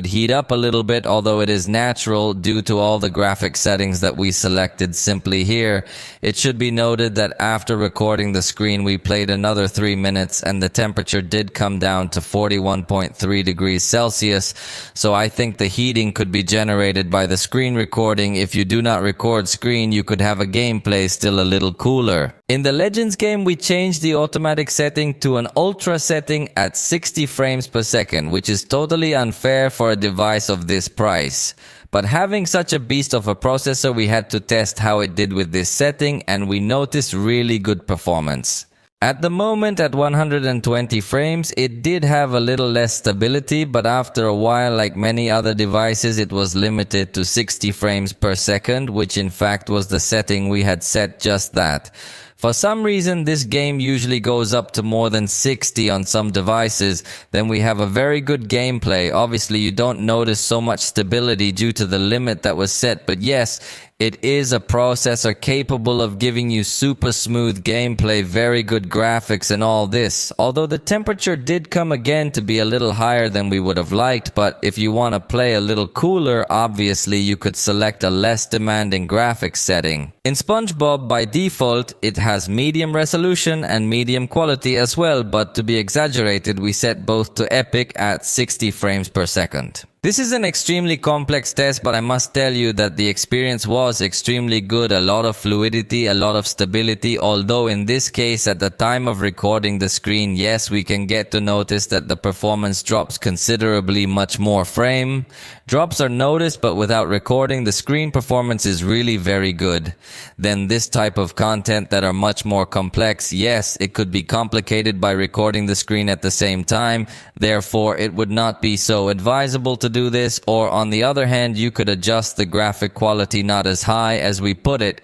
heat up a little bit, although it is natural due to all the graphic settings that we selected simply here. It should be noted that after recording the screen, we played another 3 minutes and the temperature did come down to 41.3 degrees Celsius. So I think the heating could be generated by the screen recording. If you do not record screen, you could have a gameplay still a little cooler. In the Legends game, we changed the automatic setting to an ultra setting at 60 frames per second, which is totally unfair for a device of this price. But having such a beast of a processor, we had to test how it did with this setting, and we noticed really good performance. At the moment, at 120 frames, it did have a little less stability, but after a while, like many other devices, it was limited to 60 frames per second, which in fact was the setting we had set just that. For some reason, this game usually goes up to more than 60 on some devices. Then we have a very good gameplay. Obviously, you don't notice so much stability due to the limit that was set, but yes, it is a processor capable of giving you super smooth gameplay, very good graphics and all this. Although the temperature did come again to be a little higher than we would have liked, but if you want to play a little cooler, obviously you could select a less demanding graphics setting. In SpongeBob, by default, it has medium resolution and medium quality as well, but to be exaggerated, we set both to epic at 60 frames per second. This is an extremely complex test, but I must tell you that the experience was extremely good. A lot of fluidity, a lot of stability, although in this case at the time of recording the screen, yes, we can get to notice that the performance drops considerably much more frame. Drops are noticed, but without recording, the screen performance is really very good. Then this type of content that are much more complex, yes, it could be complicated by recording the screen at the same time. Therefore, it would not be so advisable to do this, or on the other hand, you could adjust the graphic quality not as high as we put it.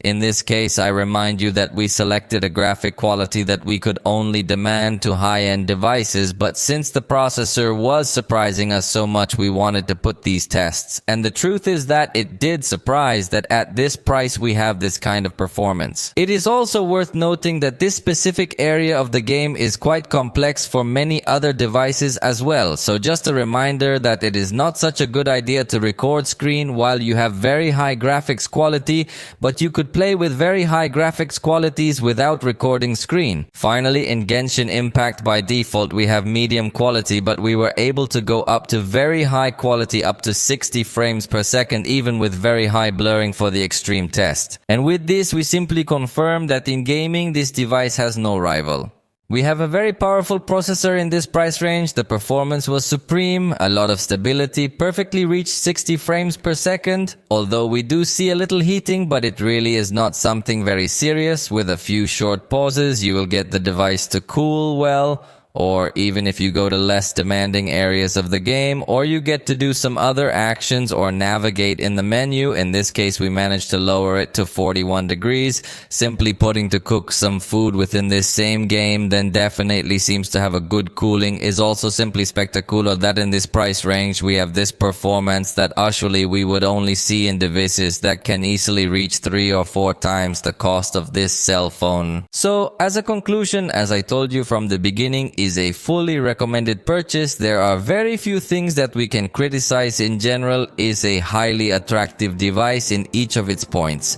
In this case, I remind you that we selected a graphic quality that we could only demand to high-end devices, but since the processor was surprising us so much, we wanted to put these tests. And the truth is that it did surprise that at this price we have this kind of performance. It is also worth noting that this specific area of the game is quite complex for many other devices as well, so just a reminder that it is not such a good idea to record screen while you have very high graphics quality, but you could play with very high graphics qualities without recording screen. Finally, in Genshin Impact by default we have medium quality, but we were able to go up to very high quality, up to 60 frames per second, even with very high blurring for the extreme test. And with this we simply confirm that in gaming this device has no rival. We have a very powerful processor in this price range, the performance was supreme, a lot of stability, perfectly reached 60 frames per second, although we do see a little heating, but it really is not something very serious. With a few short pauses, you will get the device to cool well, or even if you go to less demanding areas of the game, or you get to do some other actions or navigate in the menu. In this case, we managed to lower it to 41 degrees. Simply putting to cook some food within this same game then definitely seems to have a good cooling, is also simply spectacular that in this price range we have this performance that usually we would only see in devices that can easily reach 3 or 4 times the cost of this cell phone. So as a conclusion, as I told you from the beginning, is a fully recommended purchase. There are very few things that we can criticize. In general, is a highly attractive device in each of its points.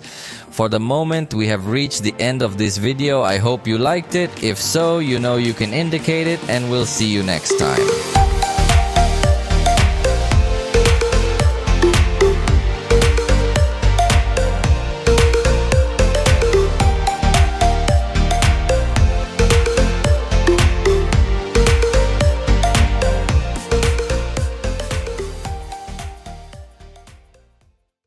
For the moment, we have reached the end of this video. I hope you liked it. If so, you know you can indicate it, and we'll see you next time.